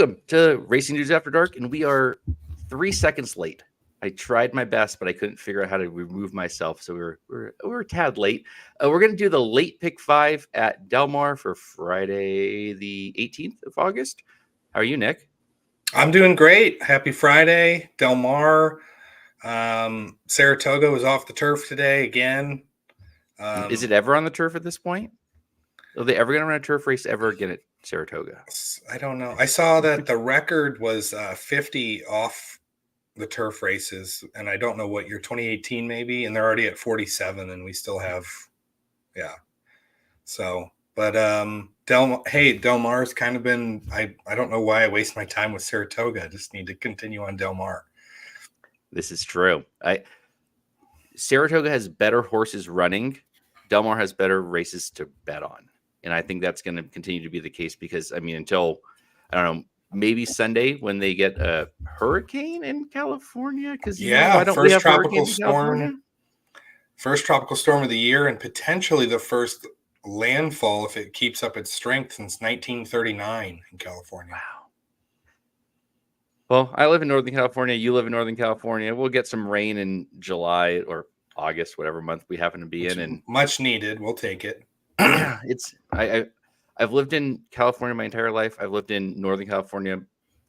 Welcome to Racing News After Dark, and we are 3 seconds late. I tried my best, but I couldn't figure out how to remove myself, so we're a tad late. We're going to do the late pick 5 at Del Mar for Friday, the 18th of August. How are you, Nick? I'm doing great. Happy Friday, Del Mar. Saratoga was off the turf today again. Is it ever on the turf at this point? Are they ever going to run a turf race ever again at Saratoga? I don't know. I saw that the record was 50 off the turf races, and I don't know what year, 2018 maybe, and they're already at 47, and we still have, yeah. So, but Del Mar's kind of been. I don't know why I waste my time with Saratoga. I just need to continue on Del Mar. This is true. Saratoga has better horses running. Del Mar has better races to bet on. And I think that's going to continue to be the case because, I mean, until, I don't know, maybe Sunday when they get a hurricane in California. Because, why don't we have tropical storm? First tropical storm of the year and potentially the first landfall if it keeps up its strength since 1939 in California. Wow. Well, I live in Northern California. You live in Northern California. We'll get some rain in July or August, whatever month we happen to be in. And much needed. We'll take it. Yeah, I've lived in California my entire life. I've lived in Northern California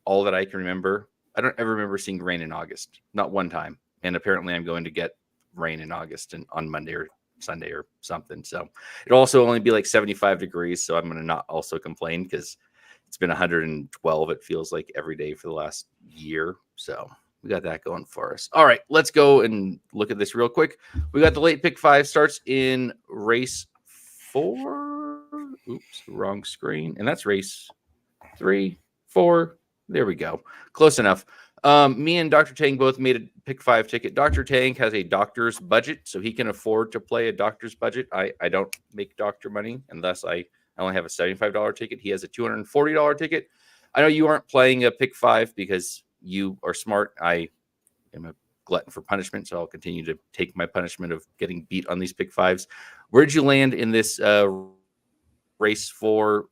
all that I can remember. I don't ever remember seeing rain in August, not one time. And apparently I'm going to get rain in August and on Monday or Sunday or something. So it'll also only be like 75 degrees. So I'm going to not also complain because it's been 112, it feels like, every day for the last year. So we got that going for us. All right, let's go and look at this real quick. We got the late pick 5 starts in race 4. Oops, wrong screen. And that's race 3, 4. There we go. Close enough. Me and Dr. Tang both made a pick 5 ticket. Dr. Tang has a doctor's budget, so he can afford to play a doctor's budget. I don't make doctor money unless I only have a $75 ticket. He has a $240 ticket. I know you aren't playing a pick 5 because you are smart. I am a glutton for punishment, so I'll continue to take my punishment of getting beat on these pick 5s. Where did you land in this race for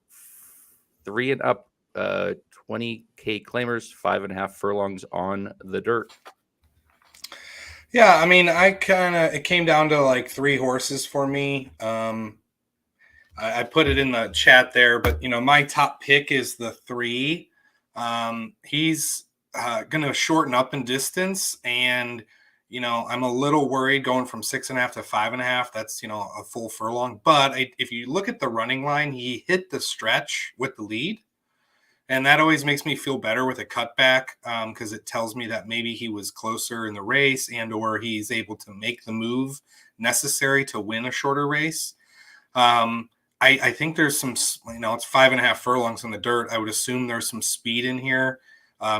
3 and up, 20K claimers, 5.5 furlongs on the dirt? Yeah, I mean, it came down to like 3 horses for me. I put it in the chat there, but my top pick is the 3. He's going to shorten up in distance, and I'm a little worried going from 6.5 to 5.5. That's a full furlong. But if you look at the running line, he hit the stretch with the lead, and that always makes me feel better with a cutback because it tells me that maybe he was closer in the race and/or he's able to make the move necessary to win a shorter race. I think there's some, it's 5.5 furlongs on the dirt. I would assume there's some speed in here.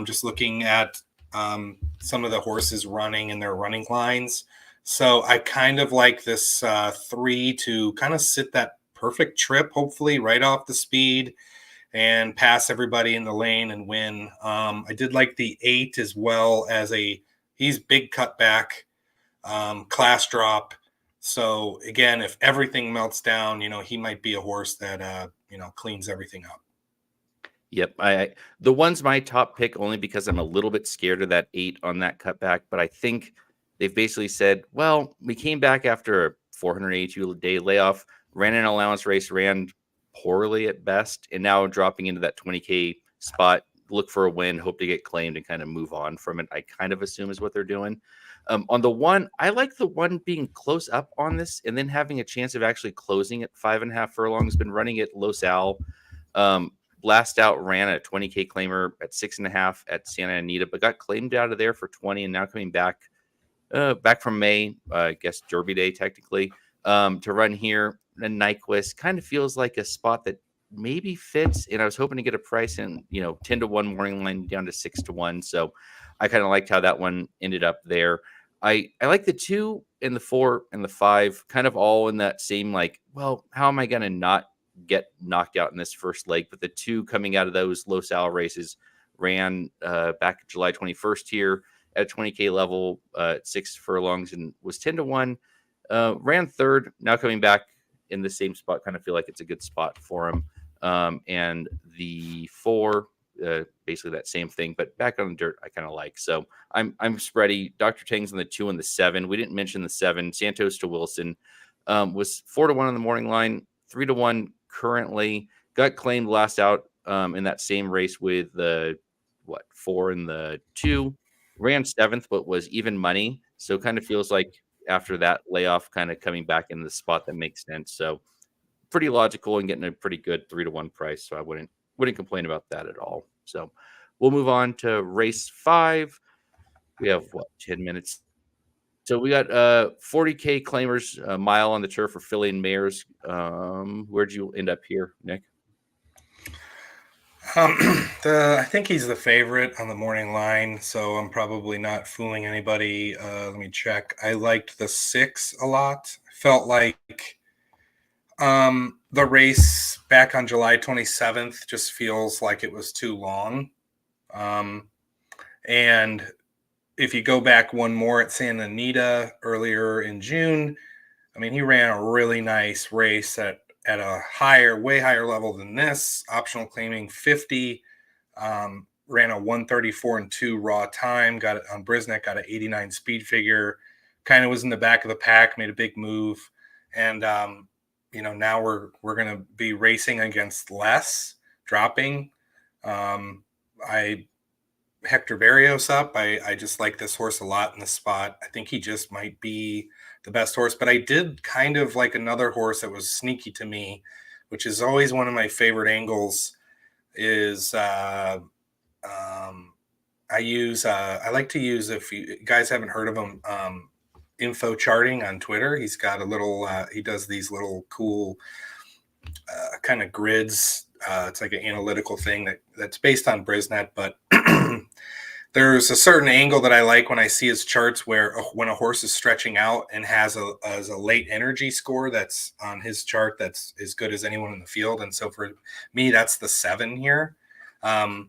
Just looking at some of the horses running in their running lines. So I kind of like this 3 to kind of sit that perfect trip, hopefully right off the speed and pass everybody in the lane and win. I did like the 8 as well as he's big cutback, class drop. So again, if everything melts down, he might be a horse that, cleans everything up. Yep. The one's my top pick only because I'm a little bit scared of that 8 on that cutback, but I think they've basically said, well, we came back after a 482-day layoff, ran an allowance race, ran poorly at best, and now dropping into that 20K spot, look for a win, hope to get claimed and kind of move on from it. I kind of assume is what they're doing. On the 1, I like the 1 being close up on this and then having a chance of actually closing at 5.5 furlongs. Been running at Los Al. Last out ran a 20K claimer at 6.5 at Santa Anita, but got claimed out of there for 20 and now coming back from May, I guess Derby Day technically, to run here. And Nyquist kind of feels like a spot that maybe fits. And I was hoping to get a price in, 10 to 1 morning line down to 6 to 1. So I kind of liked how that one ended up there. I like the 2 and the 4 and the 5 kind of all in that same, how am I going to not get knocked out in this first leg? But the 2 coming out of those Los Al races ran back July 21st here at 20K level, 6 furlongs and was 10 to 1. Ran 3rd, now coming back in the same spot. Kind of feel like it's a good spot for him. And the 4 basically that same thing, but back on the dirt, I kind of like. So I'm spready. Dr. Tang's on the 2 and the 7. We didn't mention the 7. Santos to Wilson was 4-1 on the morning line, 3-1 currently. Got claimed last out in that same race with the 4 and the 2. Ran 7th, but was even money. So kind of feels like after that layoff, kind of coming back in the spot that makes sense. So pretty logical and getting a pretty good 3-1 price. So I wouldn't complain about that at all. So we'll move on to race 5. We have 10 minutes. So we got 40K claimers, a mile on the turf for Philly and Mares. Where'd you end up here, Nick? I think he's the favorite on the morning line, so I'm probably not fooling anybody. Let me check. I liked the 6 a lot. Felt like the race back on July 27th just feels like it was too long. And if you go back one more at Santa Anita earlier in June, I mean, he ran a really nice race at a way higher level than this. Optional claiming 50, ran a 134 and 2 raw time, got it on Brisnet, got an 89 speed figure, kind of was in the back of the pack, made a big move. And, now we're going to be racing against less, dropping. Hector Barrios up. I just like this horse a lot in the spot. I think he just might be the best horse, but I did kind of like another horse that was sneaky to me, which is always one of my favorite angles is I like to use, if you guys haven't heard of him, info charting on Twitter. He's got a little, he does these little cool kind of grids. It's like an analytical thing that's based on Brisnet, but there's a certain angle that I like when I see his charts where when a horse is stretching out and has a late energy score that's on his chart that's as good as anyone in the field. And so for me, that's the 7 here. The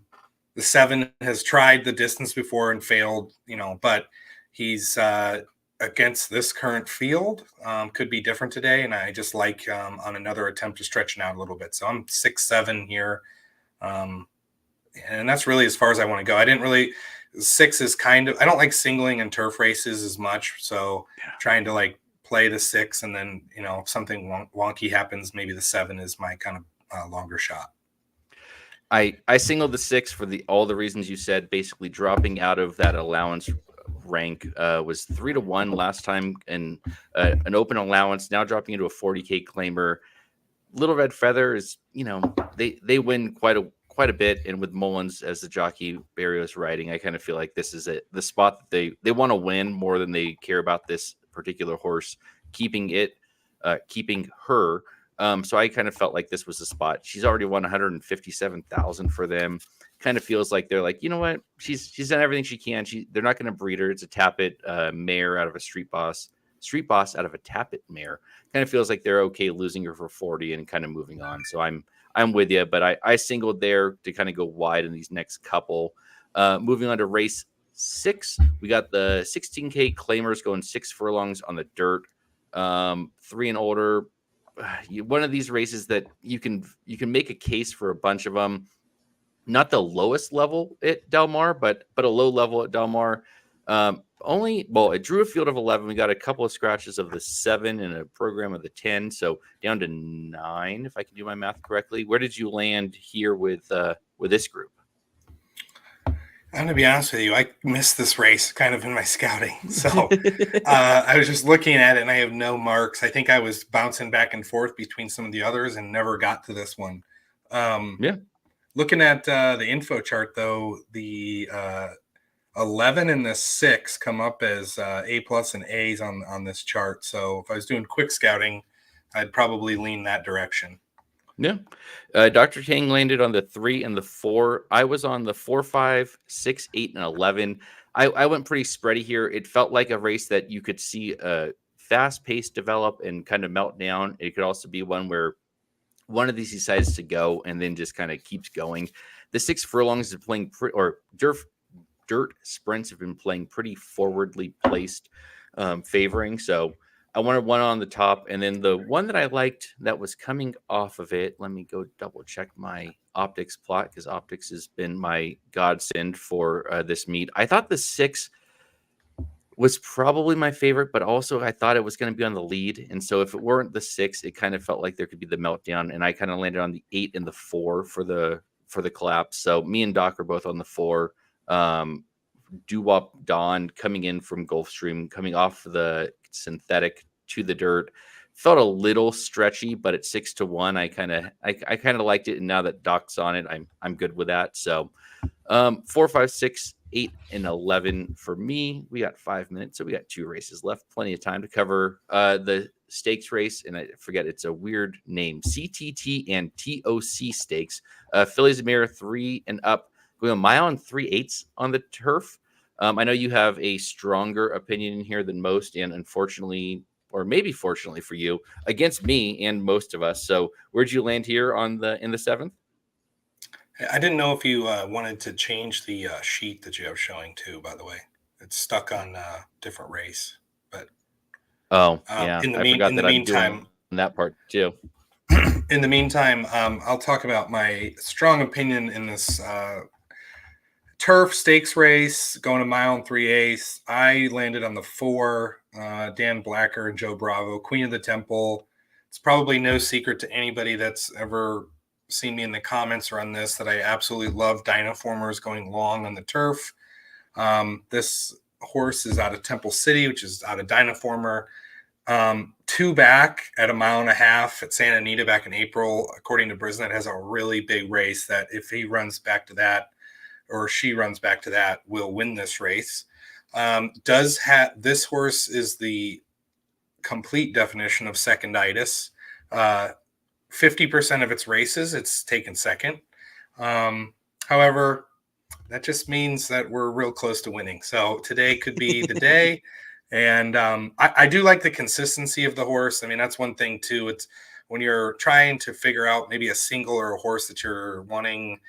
7 has tried the distance before and failed, but he's against this current field, could be different today. And I just like on another attempt to stretch it out a little bit. So I'm 6-7 here. And that's really as far as I want to go. 6 is kind of, I don't like singling in turf races as much. So trying to like play the 6 and then, if something wonky happens, maybe the 7 is my kind of longer shot. I singled the 6 for all the reasons you said, basically dropping out of that allowance rank was 3-1 last time and an open allowance, now dropping into a 40K claimer. Little Red Feather is, they win quite a bit, and with Mullins as the jockey, Barrios riding, I kind of feel like this is the spot that they want to win more than they care about this particular horse keeping her. So I kind of felt like this was the spot. She's already won 157,000 for them. Kind of feels like they're like, you know what? She's done everything she can. They're not going to breed her. It's a Tappet mare out of a street boss out of a Tappet mare. Kind of feels like they're okay losing her for 40 and kind of moving on. So I'm with you, but I singled there to kind of go wide in these next couple. Moving on to race 6, we got the 16K claimers going 6 furlongs on the dirt. 3 and older. One of these races that you can make a case for a bunch of them. Not the lowest level at Del Mar, but a low level at Del Mar. It drew a field of 11. We got a couple of scratches of the 7 and a program of the 10, so down to 9, if I can do my math correctly. Where did you land here with this group? I'm gonna be honest with you, I missed this race kind of in my scouting. So I was just looking at it and I have no marks. I think I was bouncing back and forth between some of the others and never got to this one. Looking at the info chart though, the 11 and the 6 come up as A+ and A's on this chart. So if I was doing quick scouting, I'd probably lean that direction. Yeah. Dr. Tang landed on the 3 and the 4. I was on the 4, 5, 6, 8, and 11. I went pretty spready here. It felt like a race that you could see a fast pace develop and kind of melt down. It could also be one where one of these decides to go and then just kind of keeps going. The 6 furlongs is playing dirt sprints have been playing pretty forwardly placed, favoring. So I wanted one on the top, and then the one that I liked that was coming off of it. Let me go double check my optics plot because optics has been my godsend for this meet. I thought the 6 was probably my favorite, but also I thought it was going to be on the lead. And so if it weren't the 6, it kind of felt like there could be the meltdown. And I kind of landed on the 8 and the 4 for the collapse. So me and Doc are both on the 4. Doo-wop Dawn coming in from Gulfstream, coming off the synthetic to the dirt, felt a little stretchy, but at 6-1, I kind of liked it. And now that Doc's on it, I'm good with that. So 4, 5, 6, 8, and 11 for me. We got 5 minutes, so we got 2 races left. Plenty of time to cover the stakes race, and I forget it's a weird name: CTT and TOC stakes. Fillies and Mirror 3 and up, going a mile and 3/8 on the turf. I know you have a stronger opinion in here than most, and unfortunately, or maybe fortunately for you, against me and most of us. So, where'd you land here in the 7th? I didn't know if you wanted to change the sheet that you have showing too. By the way, it's stuck on different race. But yeah, in the meantime, I'm doing that part too. In the meantime, I'll talk about my strong opinion in this turf stakes race, going a mile and 3/8. I landed on the 4, Dan Blacker and Joe Bravo, Queen of the Temple. It's probably no secret to anybody that's ever seen me in the comments or on this that I absolutely love dynoformers going long on the turf. This horse is out of Temple City, which is out of dynoformer. 2 back at a mile and a half at Santa Anita back in April. According to Brisnet, has a really big race that if he runs back to that, or she runs back to that, will win this race. This horse is the complete definition of seconditis. 50% of its races, it's taken second. However, that just means that we're real close to winning. So today could be the day. And I do like the consistency of the horse. I mean, that's one thing too. It's when you're trying to figure out maybe a single or a horse that you're wanting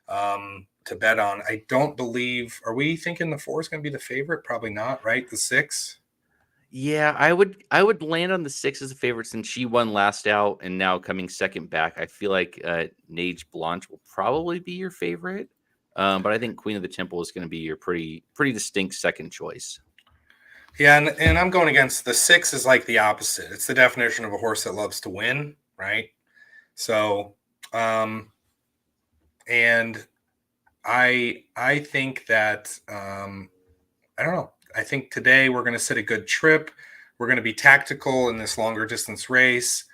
to bet on. I don't believe, are we thinking the 4 is going to be the favorite? Probably not, right? The 6. Yeah, I would land on the 6 as a favorite since she won last out and now coming second back. I feel like Nage Blanche will probably be your favorite, but I think Queen of the Temple is going to be your pretty distinct second choice. Yeah, and I'm going against the 6 is like the opposite. It's the definition of a horse that loves to win, right? So, and I think that I don't know. I think today we're going to set a good trip. We're going to be tactical in this longer distance race,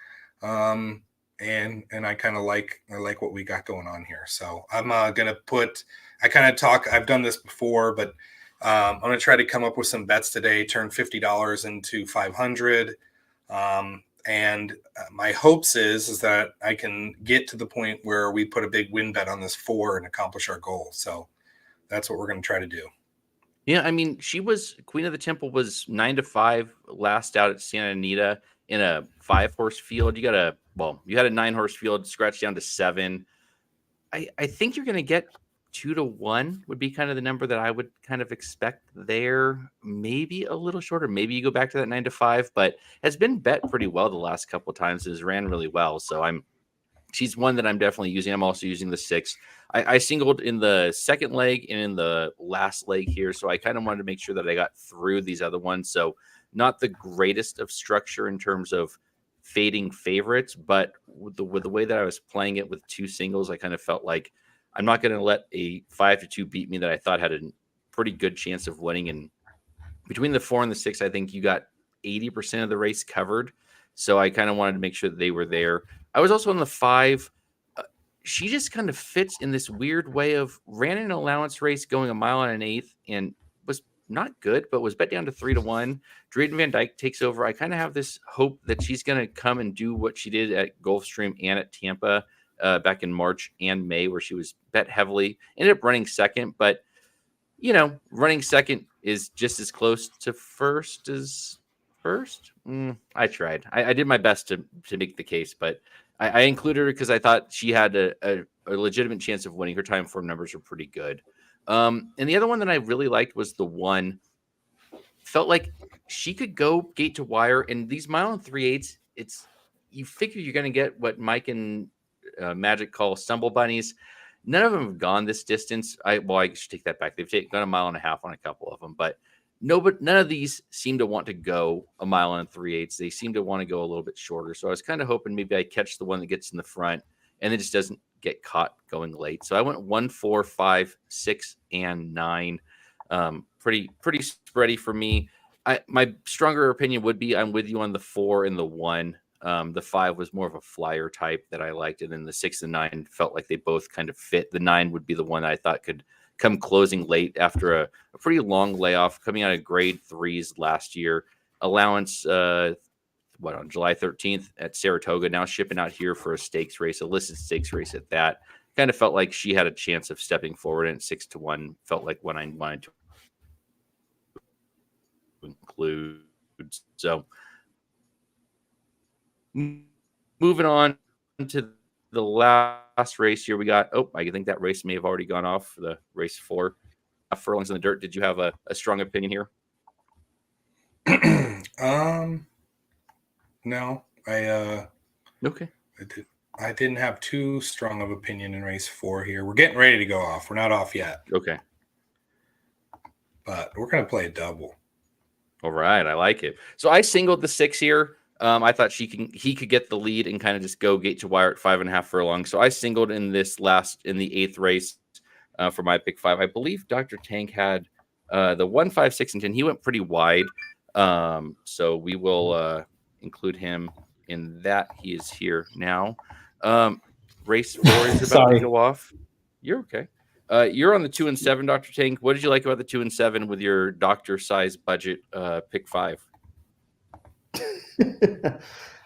and I kind of like what we got going on here. So I'm going to put. I kind of talk. I've done this before, but I'm going to try to come up with some bets today. Turn $50 into $500, and my hopes is that I can get to the point where we put a big win bet on this 4 and accomplish our goal. So that's what we're going to try to do. Yeah, I mean, Queen of the Temple was 9-5 last out at Santa Anita in a 5-horse field. You had a 9-horse field, scratched down to 7. I think you're going to get 2-1 would be kind of the number that I would kind of expect there. Maybe a little shorter. Maybe you go back to that 9-5, but has been bet pretty well the last couple of times. Has ran really well. So she's one that I'm definitely using. I'm also using the 6. I singled in the second leg and in the last leg here. So I kind of wanted to make sure that I got through these other ones. So not the greatest of structure in terms of fading favorites, but with the way that I was playing it with 2 singles, I kind of felt like I'm not going to let a 5-2 beat me that I thought had a pretty good chance of winning. And between the 4 and the 6, I think you got 80% of the race covered. So I kind of wanted to make sure that they were there. I was also on the 5. She just kind of fits in this weird way of ran an allowance race going a mile and an 1/8 and was not good, but was bet down to 3-1. Drayden Van Dyke takes over. I kind of have this hope that she's going to come and do what she did at Gulfstream and at Tampa back in March and May, where she was bet heavily. Ended up running second, but running second is just as close to first as first. I tried. I did my best to make the case, but I included her because I thought she had a legitimate chance of winning. Her time form numbers were pretty good. And the other one that I really liked was the 1. felt like she could go gate to wire. And these mile and 3/8, you figure you're going to get what Mike and Magic call stumble bunnies. None of them have gone this distance. I should take that back. They've gone a mile and a half on a couple of them, but none of these seem to want to go a mile and 3/8. They seem to want to go a little bit shorter. So I was kind of hoping maybe I catch the one that gets in the front and it just doesn't get caught going late. So I went 1, 4, 5, 6, and 9. Pretty spready for me. My stronger opinion would be I'm with you on the 4 and the 1. The 5 was more of a flyer type that I liked, and then the 6 and 9 felt like they both kind of fit. The 9 would be the one I thought could come closing late after a pretty long layoff, coming out of grade 3s last year. Allowance, on July 13th at Saratoga, now shipping out here for a stakes race, a listed stakes race at that. Kind of felt like she had a chance of stepping forward, and 6-1 felt like when I wanted to include. So moving on to the last race here, we got, I think that race may have already gone off for the race 4. Furlongs in the dirt. Did you have a strong opinion here? No, okay. I didn't have too strong of opinion in race 4 here. We're getting ready to go off. We're not off yet. Okay. But we're going to play a double. All right. I like it. So I singled the 6 here. I thought he could get the lead and kind of just go gate to wire at 5.5 furlongs. So I singled in the 8th race for my pick 5. I believe Dr. Tang had the 1, 5, 6, and 10. He went pretty wide. So we will include him in that. He is here now. Race 4 is about to go off. You're okay. You're on the 2 and 7, Dr. Tang. What did you like about the 2 and 7 with your doctor size budget pick 5?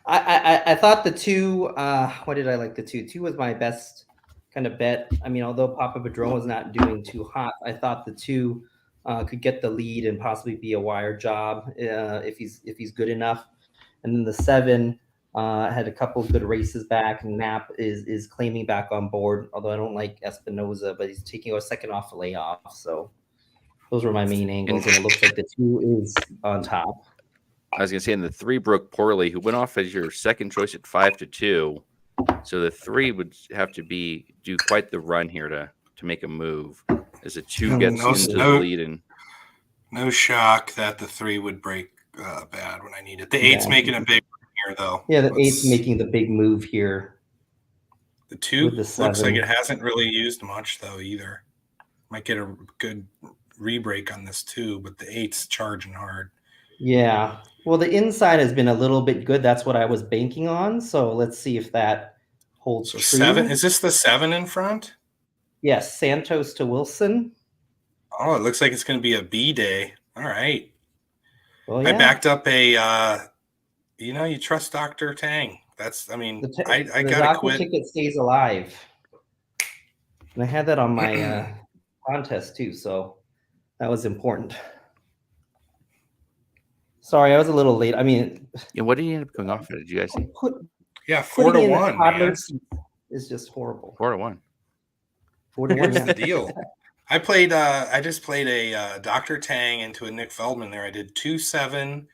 I thought the 2, what did I like the 2? 2 was my best kind of bet. I mean, although Papa Padron was not doing too hot, I thought the 2 could get the lead and possibly be a wire job if he's good enough. And then the 7 had a couple of good races back, and Knapp is claiming back on board, although I don't like Espinoza, but he's taking a second off a layoff. So those were my main angles, and it looks like the 2 is on top. I was going to say, in the 3 broke poorly, who went off as your second choice at 5-2. So the 3 would have to do quite the run here to make a move as a 2 gets into the lead. And no shock that the 3 would break bad when I need it. The 8's making a big one here, though. Yeah, the 8's making the big move here. The 2 looks like it hasn't really used much, though, either. Might get a good re-break on this, too, but the 8's charging hard. Yeah. Well, the inside has been a little bit good. That's what I was banking on. So let's see if that holds true. 7. Is this the 7 in front? Yes. Santos to Wilson. Oh, it looks like it's going to be a B day. All right. Well, yeah. I backed up you trust Dr. Tang. I got to quit. The ticket stays alive. And I had that on my contest too. So that was important. Sorry, I was a little late. I mean, what did you end up going off at? Did you guys see? 4-1. Man. Is just horrible. 4-1. 4-1. Here's the deal. I just played a Dr. Tang into a Nick Feldman there. I did 2-7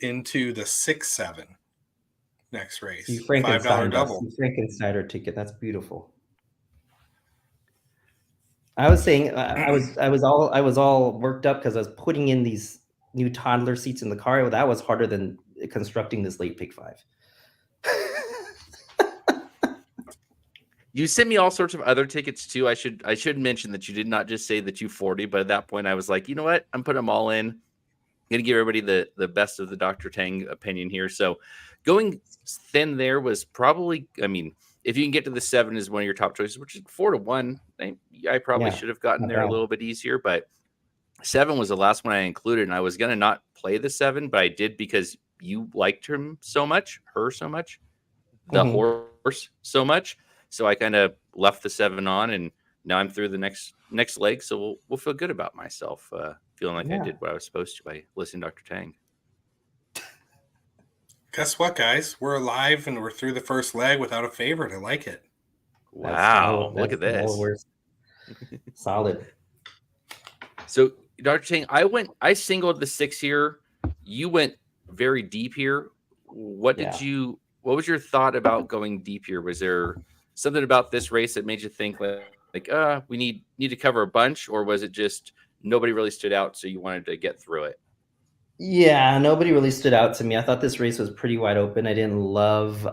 into the 6-7 next race. You Frankenstein $5 double. You Frankenstein ticket. That's beautiful. I was saying I was all worked up because I was putting in these new toddler seats in the car. Well, that was harder than constructing this late pick 5. You sent me all sorts of other tickets too. I should mention that you did not just say the 240, but at that point I was like, you know what? I'm putting them all in. I'm gonna give everybody the best of the Dr. Tang opinion here. So going thin there was probably, I mean, if you can get to the 7 is one of your top choices, which is 4-1. I probably should have gotten there a little bit easier, but 7 was the last one I included, and I was gonna not play the 7, but I did because you liked her so much, the horse so much. So I kind of left the 7 on, and now I'm through the next leg. So we'll feel good about myself, feeling like I did what I was supposed to by listening to Dr. Tang. Guess what, guys? We're alive, and we're through the first leg without a favorite. I like it. Wow, look at this. Solid. So Dr. Tang, I singled the 6 here. You went very deep here. What was your thought about going deep here? Was there something about this race that made you think we need to cover a bunch, or was it just nobody really stood out, so you wanted to get through it? Yeah, nobody really stood out to me. I thought this race was pretty wide open. I didn't love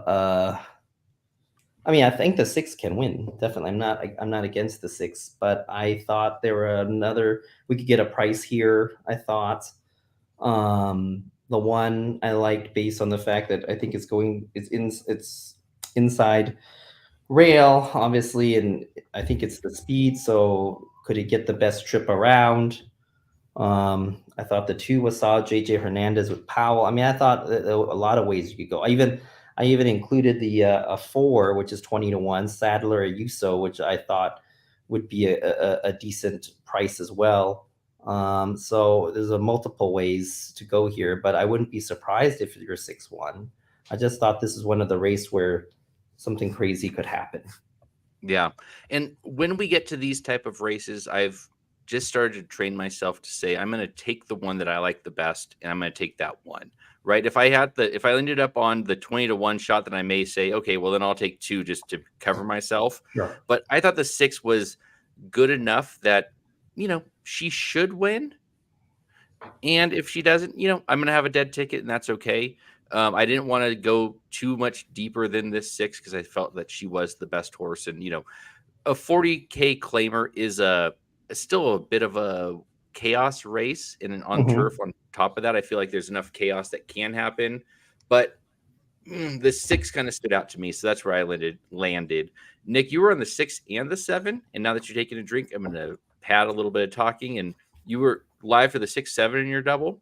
I mean, I think the 6 can win. Definitely. I'm not against the 6, but I thought we could get a price here, I thought. The one I liked based on the fact that I think it's inside rail, obviously, and I think it's the speed. So could it get the best trip around? I thought the 2 was solid. JJ Hernandez with Powell. I mean, I thought there were a lot of ways you could go. I even included the a 4, which is 20-1, Sadler Ayuso, which I thought would be a decent price as well. So there's multiple ways to go here, but I wouldn't be surprised if you're 6-1. I just thought this is one of the race where something crazy could happen. Yeah. And when we get to these type of races, I've just started to train myself to say, I'm going to take the one that I like the best, and I'm going to take that one, right? If I ended up on the 20-1 shot, then I may say, okay, well then I'll take 2 just to cover myself. Sure. But I thought the 6 was good enough that, she should win. And if she doesn't, I'm going to have a dead ticket, and that's okay. I didn't want to go too much deeper than this 6 because I felt that she was the best horse. And, a 40K claimer is still a bit of a chaos race on turf. On top of that, I feel like there's enough chaos that can happen. But the 6 kind of stood out to me. So that's where I landed. Nick, you were on the 6 and the 7. And now that you're taking a drink, I'm going to pad a little bit of talking. And you were live for the 6-7 in your double?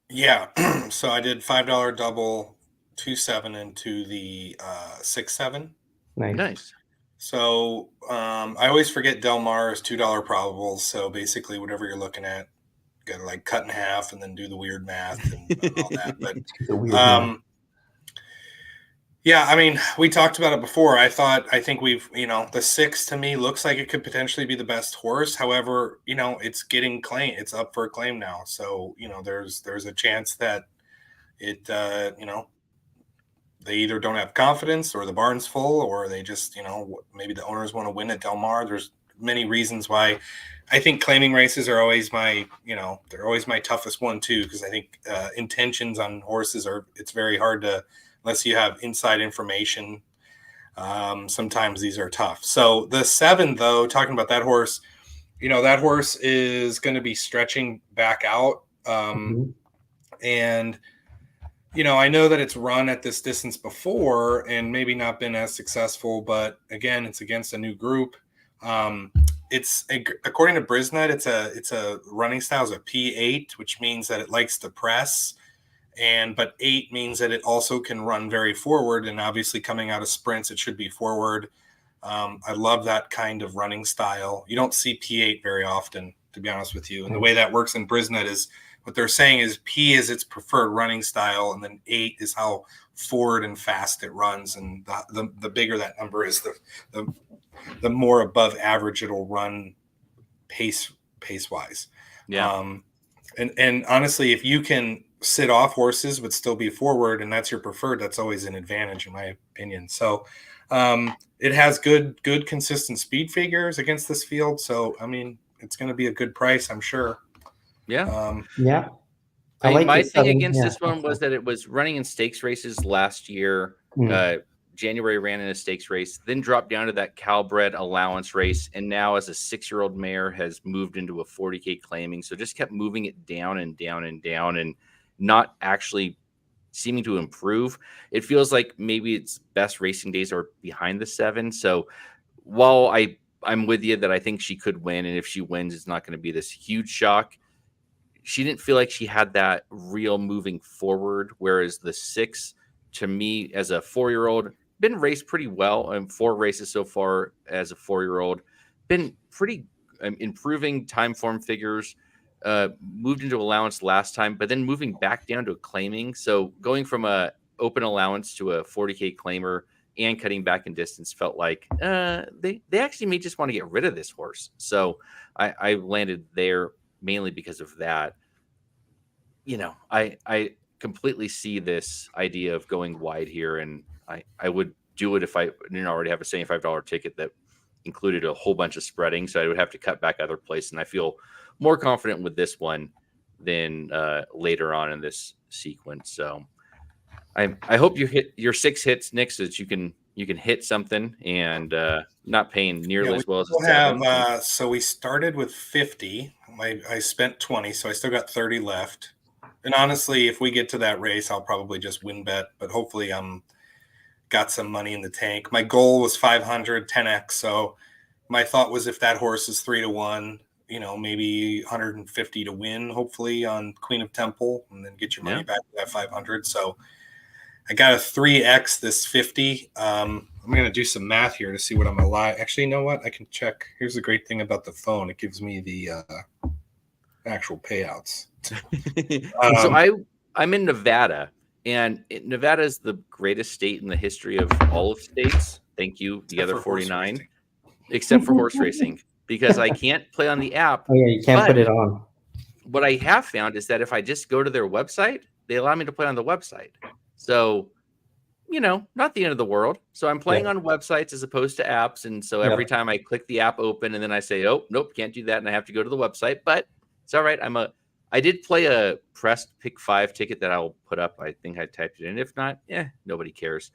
Yeah. So I did $5 double, 2-7 into the 6-7. Nice. So I always forget Del Mar is $2 probables. So basically, whatever you're looking at, got to cut in half and then do the weird math and all that. But yeah, I mean, we talked about it before. I think we've, the 6 to me looks like it could potentially be the best horse. However, it's getting claim. It's up for a claim now. So, there's a chance that it, they either don't have confidence or the barn's full, or they just, maybe the owners want to win at Del Mar. There's many reasons why I think claiming races are always they're always my toughest one too. Because I think intentions on horses it's very hard to, unless you have inside information. Sometimes these are tough. So the 7 though, talking about that horse, that horse is going to be stretching back out. And, I know that it's run at this distance before and maybe not been as successful, but again, it's against a new group. It's according to Brisnet, it's a running style is a P8, which means that it likes to press. But 8 means that it also can run very forward, and obviously coming out of sprints, it should be forward. I love that kind of running style. You don't see P8 very often, to be honest with you. And the way that works in Brisnet is what they're saying is P is its preferred running style, and then 8 is how forward and fast it runs. And the bigger that number is, the more above average it'll run pace wise. Yeah. And honestly, if you can sit off horses but still be forward, and that's your preferred, that's always an advantage in my opinion. So it has good consistent speed figures against this field. So I mean, it's going to be a good price, I'm sure. Yeah. Yeah. My thing against this one was that it was running in stakes races last year. January ran in a stakes race, then dropped down to that Calbred allowance race, and now as a 6-year-old mare has moved into a 40K claiming. So just kept moving it down and down and down, and not actually seeming to improve. It feels like maybe its best racing days are behind the 7. So while I'm with you that I think she could win, and if she wins, it's not going to be this huge shock, she didn't feel like she had that real moving forward. Whereas the 6, to me, as a 4-year-old, been raced pretty well. 4 races so far as a 4-year-old, been pretty improving time form figures. Moved into allowance last time, but then moving back down to a claiming. So going from a open allowance to a 40K claimer and cutting back in distance felt like they actually may just want to get rid of this horse. So I landed there mainly because of that. I completely see this idea of going wide here, and I would do it if I didn't already have a $75 ticket that included a whole bunch of spreading. So I would have to cut back other places, and I feel more confident with this one than later on in this sequence. So I hope you hit your 6 hits, Nick, so that you can hit something and not paying nearly as well as we'll have. So we started with 50. I spent 20, so I still got 30 left. And honestly, if we get to that race, I'll probably just win bet. But hopefully, got some money in the tank. My goal was 500, 10x. So my thought was if that horse is 3-1, maybe 150 to win, hopefully on Queen of Temple, and then get your money back to that 500. So I got a 3x this 50. I'm going to do some math here to see what I'm alive. Actually, you know what? I can check. Here's the great thing about the phone. It gives me the actual payouts. So I'm in Nevada, and Nevada is the greatest state in the history of all of states. Thank you, the other 49, except for horse racing, because I can't play on the app. Oh, yeah, you can't put it on. What I have found is that if I just go to their website, they allow me to play on the website. So, not the end of the world. So I'm playing on websites as opposed to apps. And so every time I click the app open and then I say, oh, nope, can't do that. And I have to go to the website, but it's all right. I did play a pressed pick 5 ticket that I'll put up. I think I typed it in. If not, nobody cares.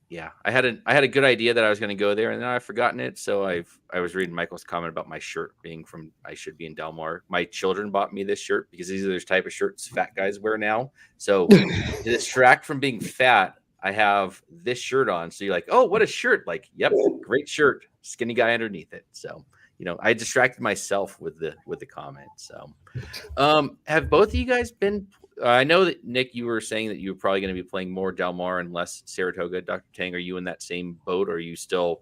Yeah, I had a good idea that I was going to go there, and then I've forgotten it. So I was reading Michael's comment about my shirt being from I should be in Del Mar. My children bought me this shirt because these are the type of shirts fat guys wear now. So to distract from being fat, I have this shirt on. So you're like, oh, what a shirt! Like, yep, great shirt, skinny guy underneath it. So I distracted myself with the comment. So, have both of you guys been? I know that Nick, you were saying that you were probably going to be playing more Del Mar and less Saratoga. Dr. Tang, are you in that same boat, or are you still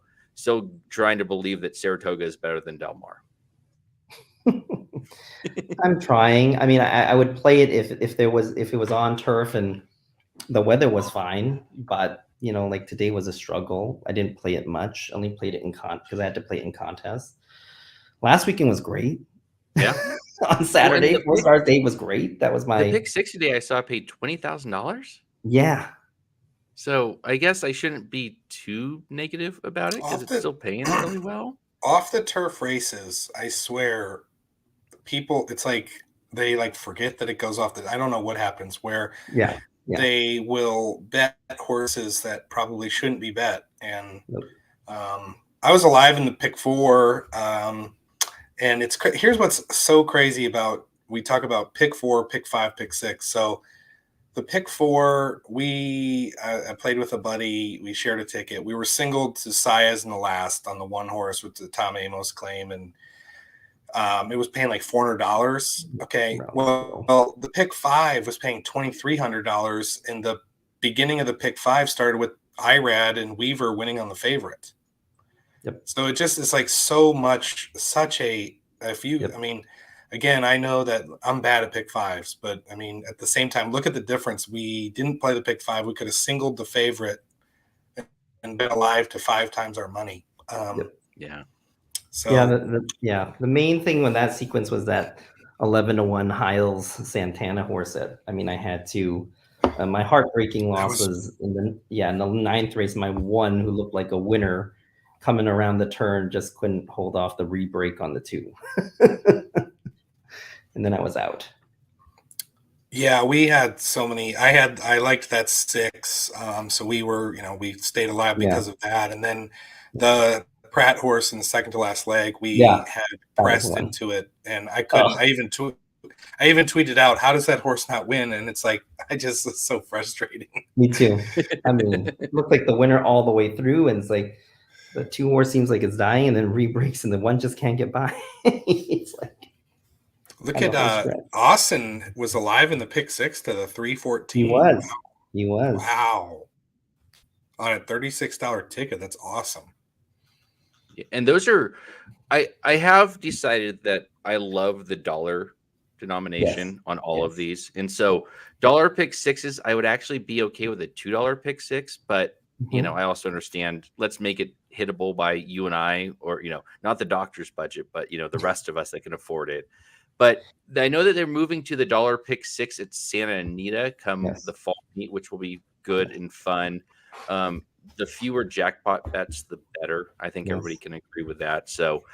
trying to believe that Saratoga is better than Del Mar? I'm trying. I mean, I would play it if it was on turf and the weather was fine, but like today was a struggle. I didn't play it much. Only played it because I had to play it in contests. Last weekend was great. Yeah. On Saturday, All-Star Day was great. That was my the pick 60 day I saw paid $20,000. Yeah. So I guess I shouldn't be too negative about it because it's still paying really well. Off the turf races, I swear, people, it's like they forget that it goes off I don't know what happens where they will bet horses that probably shouldn't be bet. And I was alive in the pick 4. And here's what's so crazy about, we talk about pick 4, pick 5, pick 6. So the pick 4, I played with a buddy. We shared a ticket. We were singled to Saez in the last on the one horse with the Tom Amos claim. And it was paying like $400. Okay. Well, the pick 5 was paying $2,300. And the beginning of the pick 5 started with Irad and Weaver winning on the favorite. Yep. So it just is like I mean, again, I know that I'm bad at pick 5s, but I mean, at the same time, look at the difference. We didn't play the pick 5. We could have singled the favorite and been alive to 5 times our money. Yeah. So the main thing with that sequence was that 11-1 Hiles Santana horse that, I mean, I had to, my heartbreaking loss was in the 9th race, my one who looked like a winner coming around the turn just couldn't hold off the re-break on the 2. And then I was out. Yeah, we had so many. I liked that 6. So we were, we stayed alive because of that. And then the Pratt horse in the second to last leg, we had pressed into it, and I couldn't. I even tweeted out, how does that horse not win? And it's like, it's so frustrating. Me too. I mean, it looked like the winner all the way through, and it's like, the 2 horse seems like it's dying and then re-breaks and the 1 just can't get by. It's like, look at Austin was alive in the pick 6 to the 314. He was. Wow. On a $36 ticket. That's awesome. And those are, I have decided that I love the dollar denomination on all of these. And so dollar pick sixes, I would actually be okay with a $2 pick six, but you know, I also understand, let's make it hittable by you and I, or, you know, not the doctor's budget, but, you know, the rest of us that can afford it. But I know that they're moving to the dollar pick six at Santa Anita come the fall meet, which will be good and fun. The fewer jackpot bets, the better. I think everybody can agree with that. So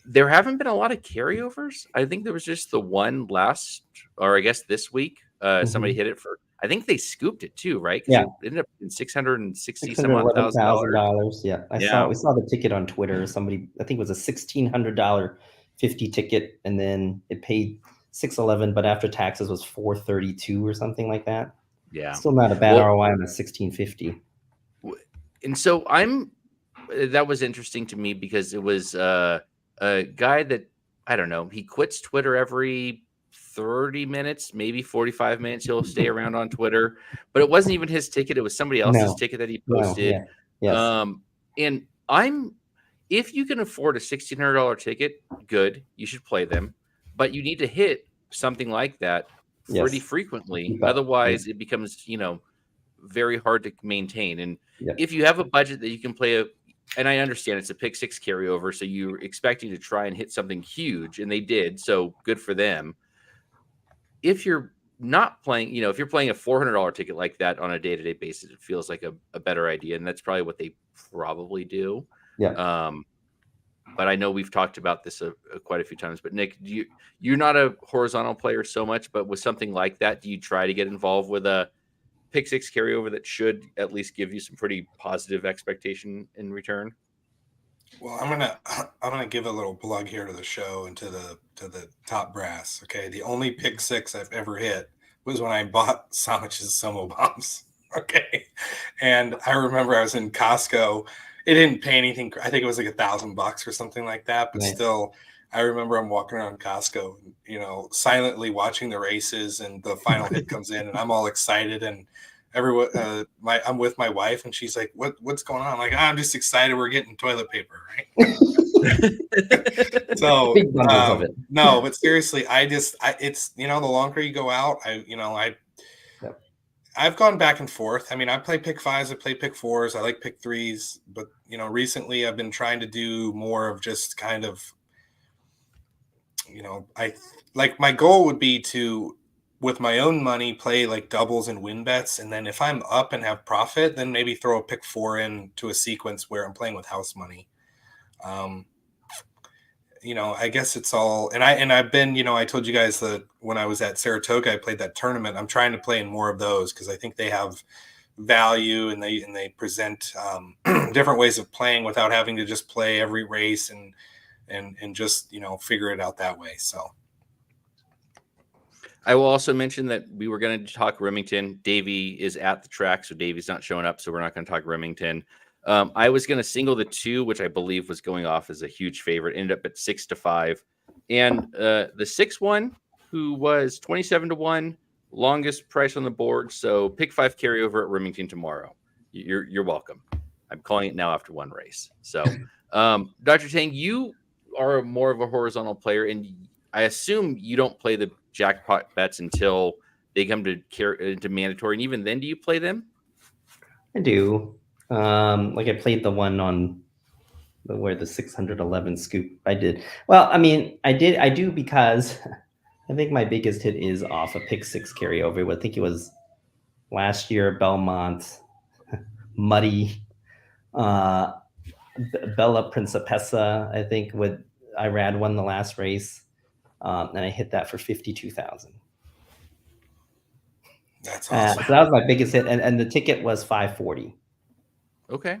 there haven't been a lot of carryovers. I think there was just the one last, or I guess this week, somebody hit it for, I think they scooped it too, right? Yeah. It ended up in $611,000. Yeah. We saw the ticket on Twitter. Somebody, I think it was a $1,600 50 ticket, and then it paid $611, but after taxes was $432 or something like that. Yeah. Still not a bad ROI on a $1,650. And so that was interesting to me because it was a guy that, I don't know, he quits Twitter every 30 minutes, maybe 45 minutes. He'll stay around on Twitter, but it wasn't even his ticket. It was somebody else's ticket that he posted. And if you can afford a $1,600 ticket, good, you should play them, but you need to hit something like that pretty frequently. Otherwise it becomes, you know, very hard to maintain. And if you have a budget that you can play and I understand it's a pick six carryover, so you're expecting to try and hit something huge, and they did, so good for them. If you're not playing, you know, if you're playing a $400 ticket like that on a day-to-day basis, it feels like a better idea, and that's probably what they probably do. But I know we've talked about this quite a few times. But Nick, you're not a horizontal player so much, but with something like that, do you try to get involved with a pick six carryover that should at least give you some pretty positive expectation in return? Well, I'm gonna give a little plug here to the show and to the top brass. Okay, the only pick six I've ever hit was when I bought Somich's Somobombs. Okay, and I remember I was in Costco. It didn't pay anything. I think it was like $1,000 or something like that. But still, I remember I'm walking around Costco, you know, silently watching the races, and the final hit comes in, and I'm all excited, and everyone, I'm with my wife, and she's like, "What's going on?" I'm like, I'm just excited. We're getting toilet paper, right? So no, but seriously, it's, you know, the longer you go out, I've gone back and forth. I mean, I play pick fives, I play pick fours, I like pick threes, but you know, recently I've been trying to do more of just kind of, you know, my goal would be to, with my own money, play like doubles and win bets, and then if I'm up and have profit, then maybe throw a pick four into a sequence where I'm playing with house money. You know, I guess it's all, and I've been, you know, I told you guys that when I was at Saratoga, I played that tournament. I'm trying to play in more of those because I think they have value, and they present different ways of playing without having to just play every race and just, you know, figure it out that way. So I will also mention that we were going to talk Remington. Davey is at the track, so Davey's not showing up, so we're not going to talk Remington. I was going to single the 2, which I believe was going off as a huge favorite, ended up at 6-5. And the 6-1, who was 27-1, longest price on the board. So pick 5 carryover at Remington tomorrow. You're welcome. I'm calling it now after one race. So, Dr. Tang, you are more of a horizontal player, and I assume you don't play the jackpot bets until they come to mandatory. And even then, do you play them? I do. Like I played the one on where the 611 scoop. I did. Well, I mean, I do because I think my biggest hit is off a pick 6 carryover. I think it was last year, Belmont, Muddy, Bella Principessa. I think Irad won the last race, and I hit that for 52,000. That's awesome. So that was my biggest hit, and the ticket was 540. Okay.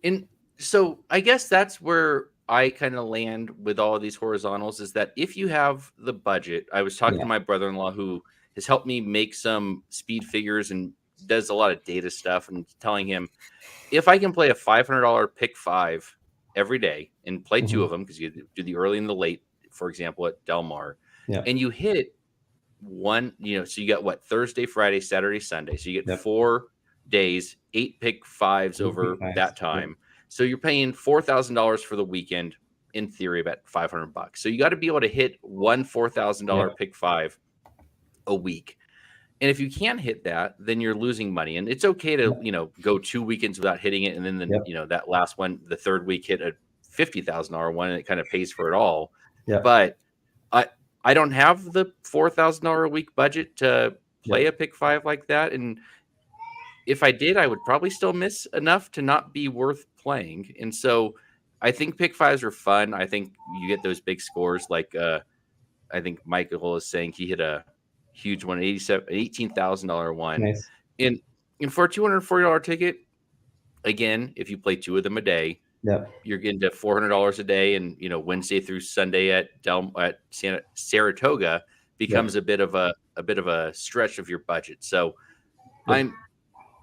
And so I guess that's where I kind of land with all of these horizontals, is that if you have the budget, I was talking to my brother-in-law who has helped me make some speed figures and does a lot of data stuff, and telling him, if I can play a $500 pick 5 every day and play 2 of them, because you do the early and the late, for example, at Del Mar, and you hit one, you know, so you got what, Thursday, Friday, Saturday, Sunday. So you get 4 days, 8 pick 5s over that time. So you're paying $4,000 for the weekend. in theory about $500. So you got to be able to hit one $4,000 pick five a week. And if you can't hit that, then you're losing money. And it's okay to, go 2 weekends without hitting it. And then, that last one, the third week, hit a $50,000 one, and it kind of pays for it all. Yeah. But I don't have the $4,000 a week budget to play a pick five like that. And if I did, I would probably still miss enough to not be worth playing. And so I think pick fives are fun. I think you get those big scores. Like I think Michael is saying he hit a huge one, $18,000 one. Nice. And for a $240 ticket, again, if you play 2 of them a day, you're getting to $400 a day. And, Wednesday through Sunday at Saratoga becomes a bit of a stretch of your budget. So I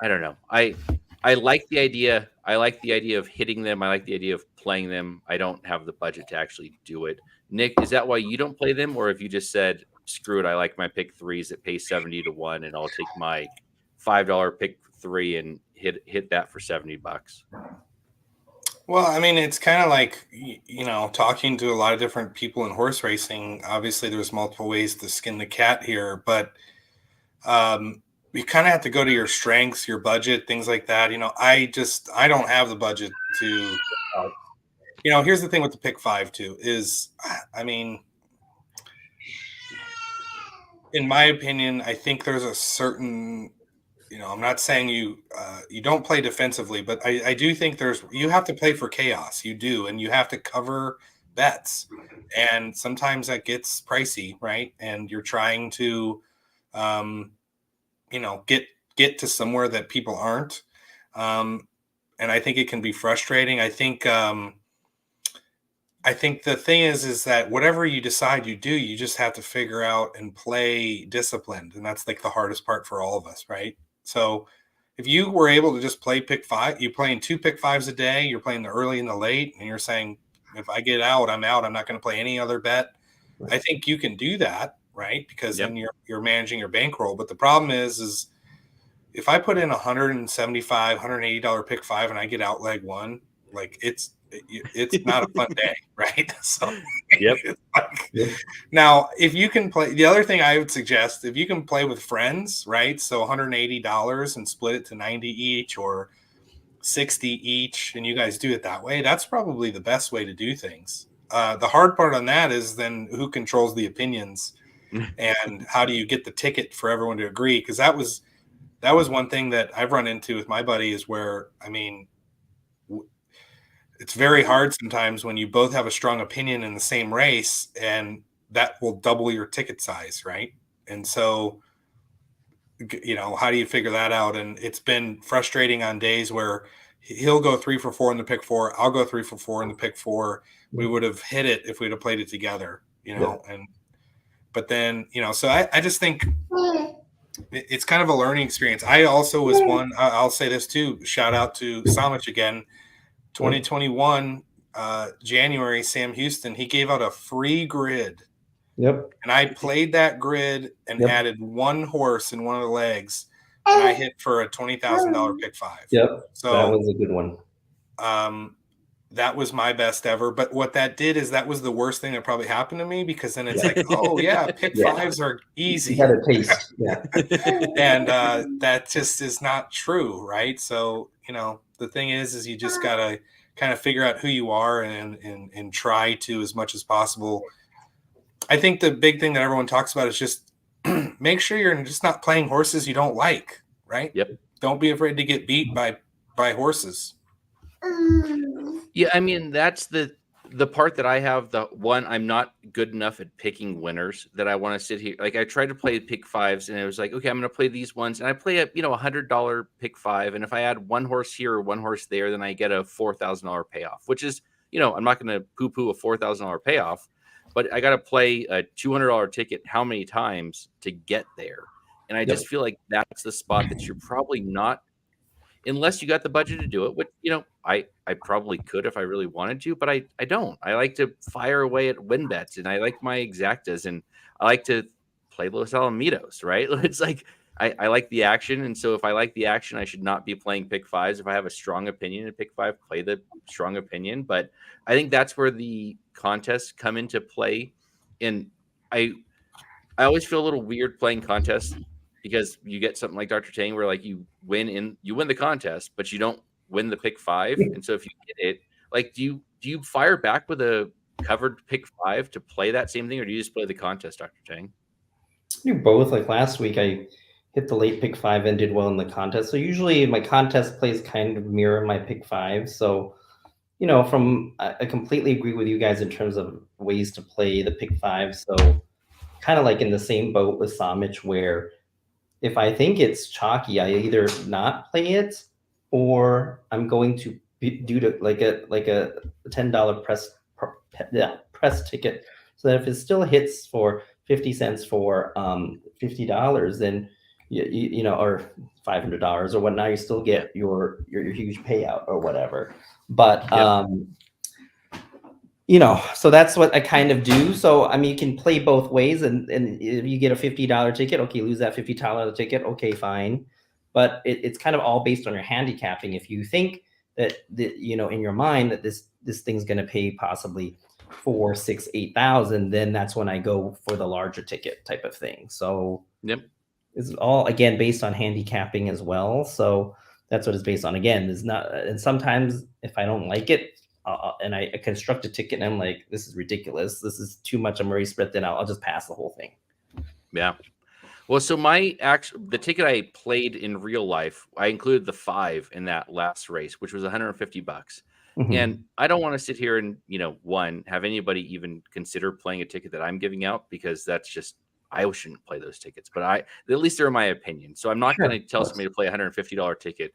don't know. I like the idea. I like the idea of hitting them. I like the idea of playing them. I don't have the budget to actually do it. Nick, is that why you don't play them? Or have you just said, screw it, I like my pick threes that pay 70 to 1, and I'll take my $5 pick 3 and hit that for $70? Well, I mean, it's kind of like, talking to a lot of different people in horse racing. Obviously, there's multiple ways to skin the cat here, but you kind of have to go to your strengths, your budget, things like that. I don't have the budget to, here's the thing with the pick five too is, I mean, in my opinion, I think there's a certain, I'm not saying you don't play defensively, but I do think you have to play for chaos. You do, and you have to cover bets, and sometimes that gets pricey, right? And you're trying to, get to somewhere that people aren't, and I think it can be frustrating. I think the thing is that whatever you decide you do, you just have to figure out and play disciplined. And that's like the hardest part for all of us, right? So if you were able to just play pick five, you're playing 2 pick fives a day, you're playing the early and the late, and you're saying, if I get out, I'm out. I'm not going to play any other bet. Right. I think you can do that, right? Because then you're managing your bankroll. But the problem is if I put in $175, $180 pick five and I get out leg one, like it's not a fun day, right? So now if you can play, the other thing I would suggest, if you can play with friends, right? So $180 and split it to 90 each or 60 each, and you guys do it that way, that's probably the best way to do things. The hard part on that is then who controls the opinions and how do you get the ticket for everyone to agree? Because that was one thing that I've run into with my buddy is where, I mean, it's very hard sometimes when you both have a strong opinion in the same race, and that will double your ticket size, right? And so, how do you figure that out? And it's been frustrating on days where he'll go 3 for 4 in the pick 4. I'll go 3 for 4 in the pick 4. We would have hit it if we'd have played it together, but then, so I just think it's kind of a learning experience. I also was one, I'll say this too, shout out to Somich again. 2021 January, Sam Houston, he gave out a free grid. Yep. And I played that grid and added one horse in one of the legs, and I hit for a $20,000 pick five. Yep. So that was a good one. That was my best ever. But what that did is that was the worst thing that probably happened to me, because then it's like, oh yeah, pick fives are easy. You got a taste. Yeah. And that just is not true, right? So, the thing is you just got to kind of figure out who you are and try to, as much as possible. I think the big thing that everyone talks about is just make sure you're just not playing horses you don't like, right? Yep. Don't be afraid to get beat by horses. Yeah, I mean, that's the part that I have. The one, I'm not good enough at picking winners that I want to sit here. Like I tried to play pick fives, and it was like, okay, I'm going to play these ones, and I play a $100 pick five, and if I add one horse here or one horse there, then I get a $4,000 payoff, which is, I'm not going to poo-poo a $4,000 payoff, but I got to play a $200 ticket how many times to get there, and I just feel like that's the spot that you're probably not, unless you got the budget to do it, which, I probably could if I really wanted to, but I don't. I like to fire away at win bets, and I like my exactas, and I like to play Los Alamitos, right? It's like I like the action, and so if I like the action, I should not be playing pick fives. If I have a strong opinion in pick five, play the strong opinion. But I think that's where the contests come into play. And I I always feel a little weird playing contests because you get something like Dr. Tang where like you win the contest, but you don't win the pick five. And so if you get it, like do you fire back with a covered pick five to play that same thing, or do you just play the contest, Dr. Tang? Do both. Like last week, I hit the late pick five and did well in the contest. So usually my contest plays kind of mirror my pick five. So, I completely agree with you guys in terms of ways to play the pick five. So kind of like in the same boat with Somich, where if I think it's chalky, I either not play it or I'm going to do to like a $10 press ticket. So that if it still hits for 50 cents for $50, then or $500 or whatnot, you still get your huge payout or whatever. But so that's what I kind of do. So I mean, you can play both ways, and if you get a $50 ticket, okay, lose that $50 ticket, okay, fine. But it's kind of all based on your handicapping. If you think that in your mind that this thing's going to pay possibly 4, 6, 8,000, then that's when I go for the larger ticket type of thing. So it's all again based on handicapping as well. So that's what it's based on. Again, there's not, and sometimes if I don't like it, and I construct a ticket and I'm like, this is ridiculous, this is too much of a race spread, then I'll just pass the whole thing. Yeah. Well, so the ticket I played in real life, I included the 5 in that last race, which was $150. Mm-hmm. And I don't want to sit here and, have anybody even consider playing a ticket that I'm giving out, because that's just, I shouldn't play those tickets, but at least they're my opinion. So I'm not going to tell somebody to play a $150 ticket.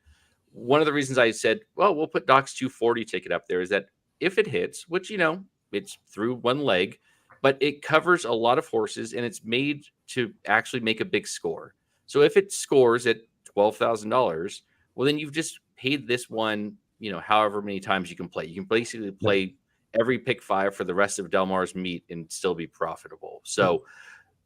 One of the reasons I said, well, we'll put Doc's 240 ticket up there is that if it hits, which, it's through one leg, but it covers a lot of horses and it's made to actually make a big score. So if it scores at $12,000, well, then you've just paid this one, however many times you can play. You can basically play every pick five for the rest of Del Mar's meet and still be profitable. So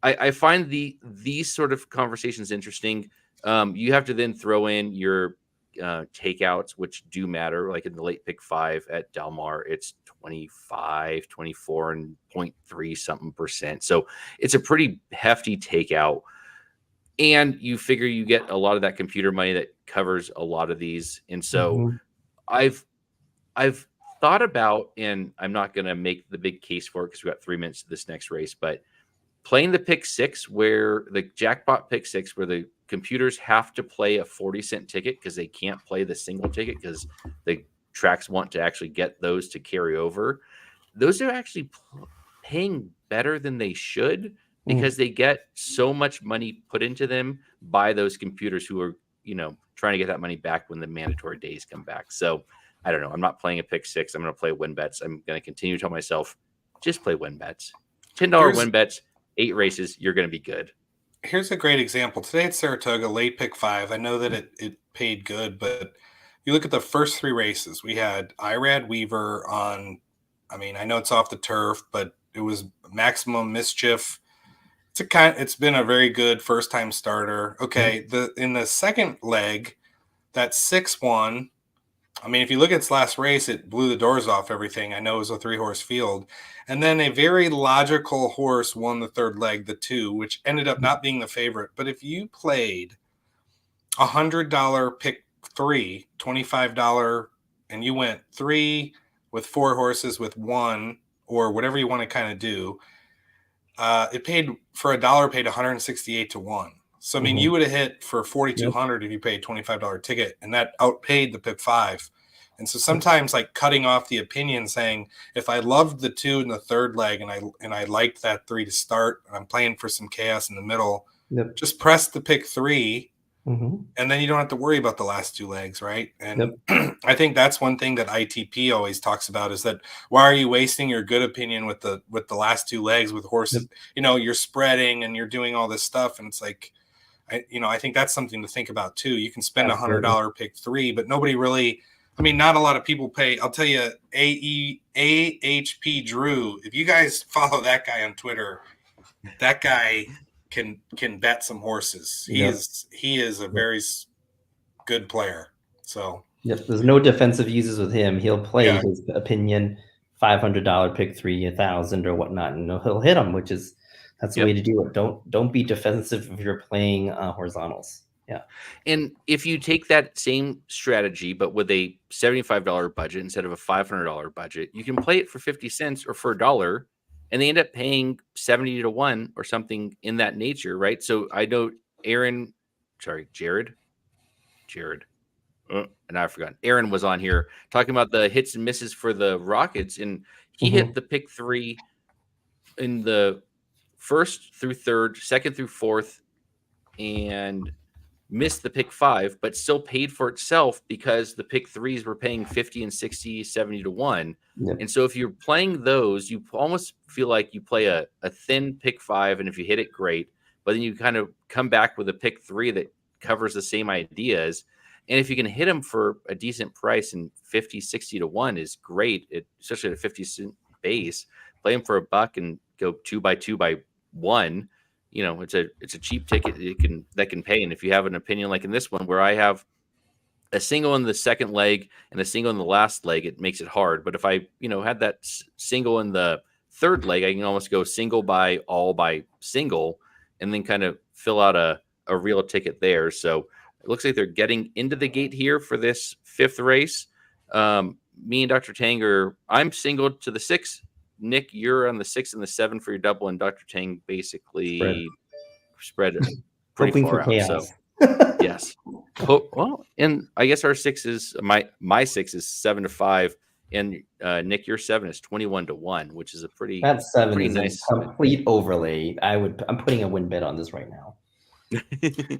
I find these sort of conversations interesting. You have to then throw in your takeouts, which do matter. Like in the late pick five at Del Mar, it's 25, 24 and 0.3 something percent. So it's a pretty hefty takeout. And you figure you get a lot of that computer money that covers a lot of these. And so I've thought about, and I'm not going to make the big case for it because we've got 3 minutes to this next race, but playing the pick six, where the jackpot pick six, where the computers have to play a 40-cent ticket because they can't play the single ticket because the tracks want to actually get those to carry over. Those are actually paying better than they should because they get so much money put into them by those computers who are, trying to get that money back when the mandatory days come back. So I don't know. I'm not playing a pick six. I'm going to play win bets. I'm going to continue to tell myself, just play win bets. $10 win bets, 8 races, you're going to be good. Here's a great example. Today at Saratoga, late pick 5. I know that it paid good, but you look at the first 3 races. We had Irad Weaver on, I know it's off the turf, but it was maximum mischief. It's been a very good first time starter. Okay, in the second leg, that 6-1. If you look at its last race, it blew the doors off everything. I know it was a 3-horse field. And then a very logical horse won the third leg, the 2, which ended up not being the favorite. But if you played $100 pick 3, $25, and you went 3 with 4 horses with 1, or whatever you want to kind of do, it paid for $1, paid 168 to 1. So, you would have hit for 4,200 if you paid $25 ticket, and that outpaid the pick 5. And so sometimes like cutting off the opinion, saying, if I loved the 2 in the third leg and I liked that 3 to start, and I'm playing for some chaos in the middle, just press the pick 3, and then you don't have to worry about the last 2 legs, right? And I think that's one thing that ITP always talks about, is that why are you wasting your good opinion with the last 2 legs with horses? You're spreading and you're doing all this stuff, and it's like, I think that's something to think about too. You can spend $100 pick 3, but nobody really, not a lot of people pay. I'll tell you, AHP Drew, if you guys follow that guy on Twitter, that guy can bet some horses. He Yep. is a very good player. So Yep, there's no defensive uses with him. He'll play Yeah. his opinion, $500 pick 3, 1,000 or whatnot, and he'll hit them, which is that's the Yep. way to do it. Don't be defensive if you're playing horizontals. Yeah. And if you take that same strategy, but with a $75 budget instead of a $500 budget, you can play it for 50 cents or for $1, and they end up paying 70 to 1 or something in that nature, right? So I know Jared. And I forgot. Aaron was on here talking about the hits and misses for the Rockets, and he hit the pick 3 in the first through third, second through fourth, and missed the pick 5, but still paid for itself because the pick 3s were paying 50 and 60, 70 to 1. Yep. And so if you're playing those, you almost feel like you play a thin pick 5, and if you hit it, great. But then you kind of come back with a pick 3 that covers the same ideas. And if you can hit them for a decent price, and 50, 60 to 1 is great, especially at a 50 cent base, play them for $1 and go 2 by 2 by 1. You know, it's a cheap ticket that can pay. And if you have an opinion like in this one, where I have a single in the second leg and a single in the last leg, it makes it hard. But if I, had that single in the third leg, I can almost go single by all by single, and then kind of fill out a real ticket there. So it looks like they're getting into the gate here for this 5th race. Me and Dr. Tang I'm single to the 6. Nick, you're on the 6 and the 7 for your double, and Dr. Tang basically spread pretty far out. Chaos. So yes. Well, and I guess our 6 is my 6 is 7 to 5, and Nick, your 7 is 21 to 1, which is a pretty that 7 pretty is nice a complete overlay. I'm putting a win bet on this right now.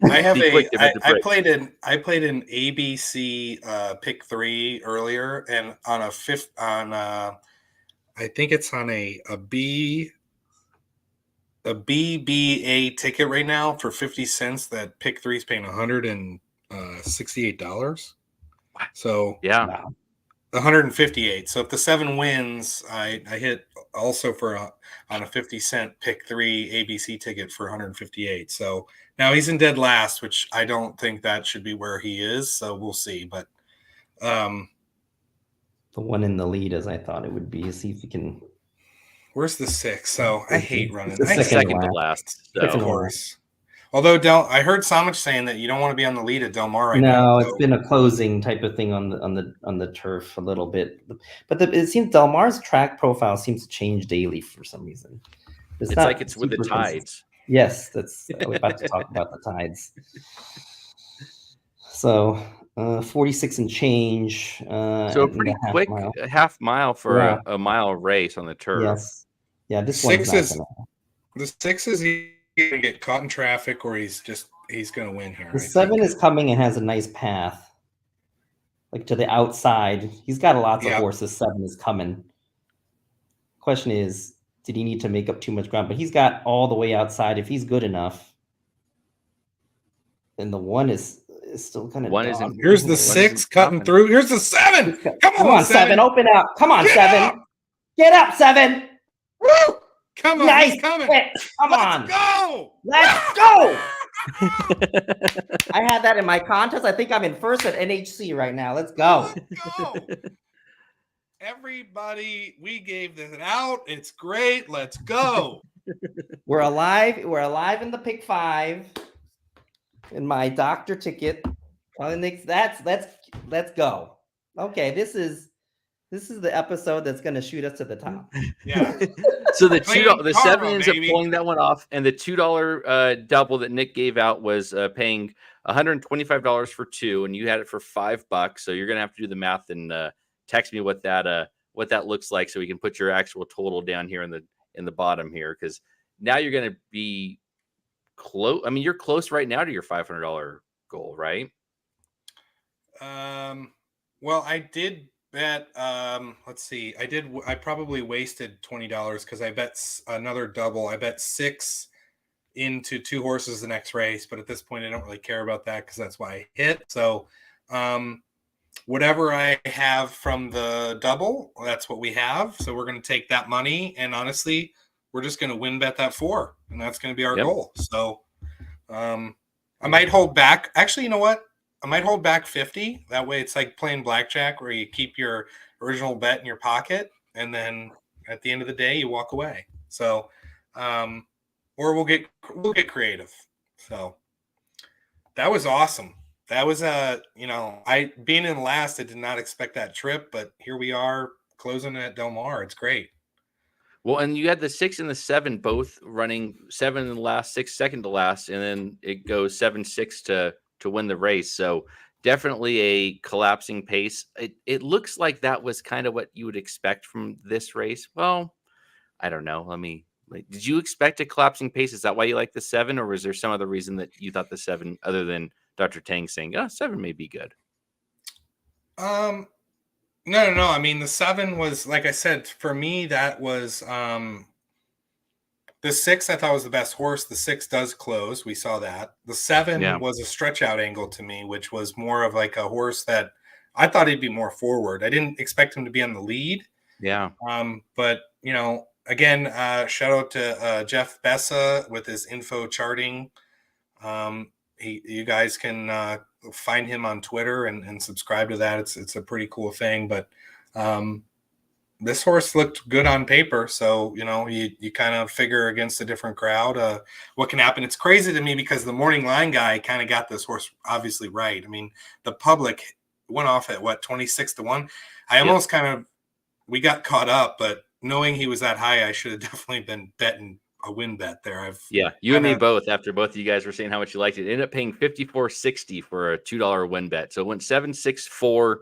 I played an ABC pick 3 earlier, and on a fifth I think it's on a BBA ticket right now for 50 cents. That pick 3 is paying $168. So yeah, Wow. 158. So if the 7 wins, I hit also on a 50 cent pick 3 ABC ticket for 158. So now he's in dead last, which I don't think that should be where he is. So we'll see. But the one in the lead, as I thought it would be. See if you can. Where's the 6? So I hate running. The second to last. So. Of course. Although I heard Somich saying that you don't want to be on the lead at Del Mar right No, now. it's been a closing type of thing on the turf a little bit, but it seems Del Mar's track profile seems to change daily for some reason. It's like it's with the tides. Yes, we're about to talk about the tides. So 46 and change. So a pretty quick half mile for a mile race on the turf. Yes. Yeah, this 6 one's is the 6 is either gonna get caught in traffic or he's gonna win here. The 7 is coming and has a nice path, like to the outside. He's got lots of horses. 7 is coming. Question is, did he need to make up too much ground? But he's got all the way outside. If he's good enough, then the 1 is still kind of. Here's the 6 cutting through. Here's the 7. Come on, 7. Open up. Come on, 7. Get up, 7. Woo! Come on, nice he's coming. Come on. Go. Let's go. I had that in my contest. I think I'm in first at NHC right now. Let's go. Let's go. Everybody, we gave this out. It's great. Let's go. We're alive. We're alive in the pick 5. In my doctor ticket. Let's go. Okay, this is the episode that's going to shoot us to the top. Yeah. So the $2, 7 ends up pulling that one off, and the $2 double that Nick gave out was paying $125 for 2, and you had it for $5. So you're gonna have to do the math and text me what that looks like, so we can put your actual total down here in the bottom here, because now you're gonna be close. I mean, you're close right now to your $500 goal, right? Well, I did bet. Let's see. I probably wasted $20 because I bet another double. I bet 6 into 2 horses the next race, but at this point I don't really care about that because that's why I hit. So whatever I have from the double, that's what we have. So we're going to take that money, and honestly, we're just going to win bet that 4, and that's going to be our Yep. goal. So I might hold back. Actually, you know what? I might hold back 50. That way it's like playing blackjack where you keep your original bet in your pocket, and then at the end of the day you walk away. So or we'll get creative. So that was awesome. That was I being in last, I did not expect that trip, but here we are closing at Del Mar. It's great. Well, and you had the 6 and the 7 both running 7 in the last, 6 second to last, and then it goes 7-6 to win the race. So definitely a collapsing pace. It looks like that was kind of what you would expect from this race. Well, I don't know. Did you expect a collapsing pace? Is that why you like the 7, or was there some other reason that you thought the 7, other than Dr. Tang saying, 7 may be good? No. I mean, the 7 was, like I said, for me, that was the 6 I thought was the best horse. The 6 does close. We saw that. The 7 was a stretch out angle to me, which was more of like a horse that I thought he'd be more forward. I didn't expect him to be on the lead. Yeah. But, again, shout out to Jeff Bessa with his info charting. You guys can find him on Twitter and subscribe to that. It's a pretty cool thing. But this horse looked good on paper. So, you kind of figure against a different crowd what can happen. It's crazy to me because the morning line guy kind of got this horse obviously right. I mean, the public went off at 26-1. I almost we got caught up, but knowing he was that high, I should have definitely been betting a win bet there. You and me both, after both of you guys were saying how much you liked it, ended up paying $54.60 for a $2 win bet. So it went 7-6-4.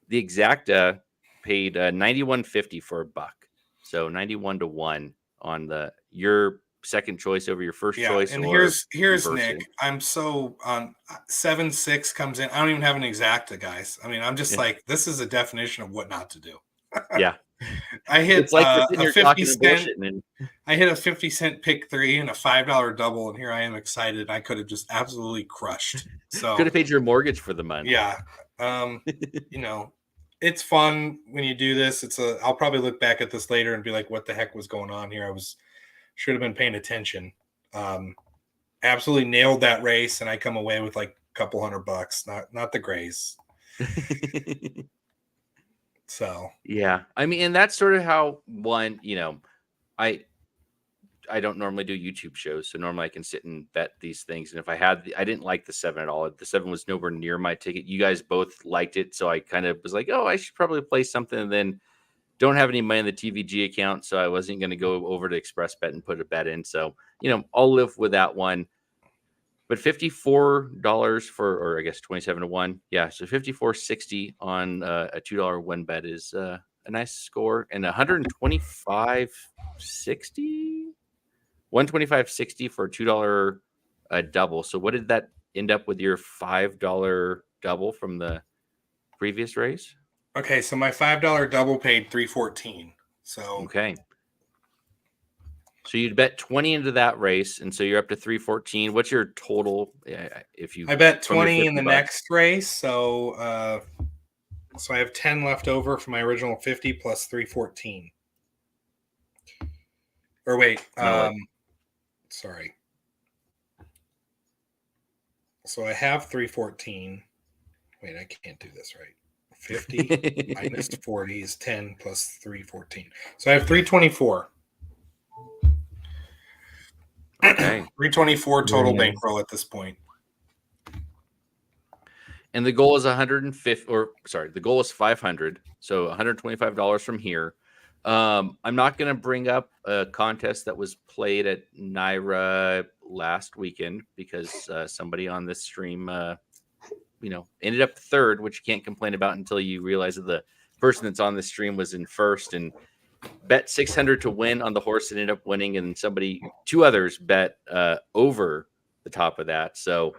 The exacta paid $91.50 for a buck. So 91-1 on your second choice over your first choice. And here's Nick. I'm so on 7-6 comes in. I don't even have an exacta, guys. I mean, I'm just like, this is a definition of what not to do. Yeah. I hit it's like a 50 cent. I hit a 50-cent pick 3 and a $5 double, and here I am excited. I could have just absolutely crushed. So could have paid your mortgage for the month. Yeah. It's fun when you do this. I'll probably look back at this later and be like, what the heck was going on here? Should have been paying attention. Absolutely nailed that race, and I come away with like a couple $100, not the grays. So yeah, I mean, and that's sort of how I don't normally do YouTube shows, so normally I can sit and bet these things. And if I didn't like the 7 at all. The 7 was nowhere near my ticket. You guys both liked it, so I kind of was like, oh, I should probably play something. And then don't have any money in the TVG account, so I wasn't going to go over to Express Bet and put a bet in. So I'll live with that one. But $54 or I guess 27-1. Yeah, so $54.60 on a $2 win bet is a nice score, and $125.60 for a $2 double. So what did that end up with your $5 double from the previous race? Okay, so my $5 double paid $314. So okay. So you'd bet 20 into that race, and so you're up to 314. What's your total? I bet 20 in the next race, so I have 10 left over from my original 50 plus 314. Or wait, sorry. So I have 314. Wait, I can't do this right. 50 minus 40 is 10 plus 314. So I have 324. Okay. 324 total bankroll at this point. And the goal is the goal is 500. So $125 from here. I'm not going to bring up a contest that was played at Naira last weekend because somebody on this stream, ended up third, which you can't complain about until you realize that the person that's on the stream was in first and bet 600 to win on the horse and ended up winning. And two others bet over the top of that. So,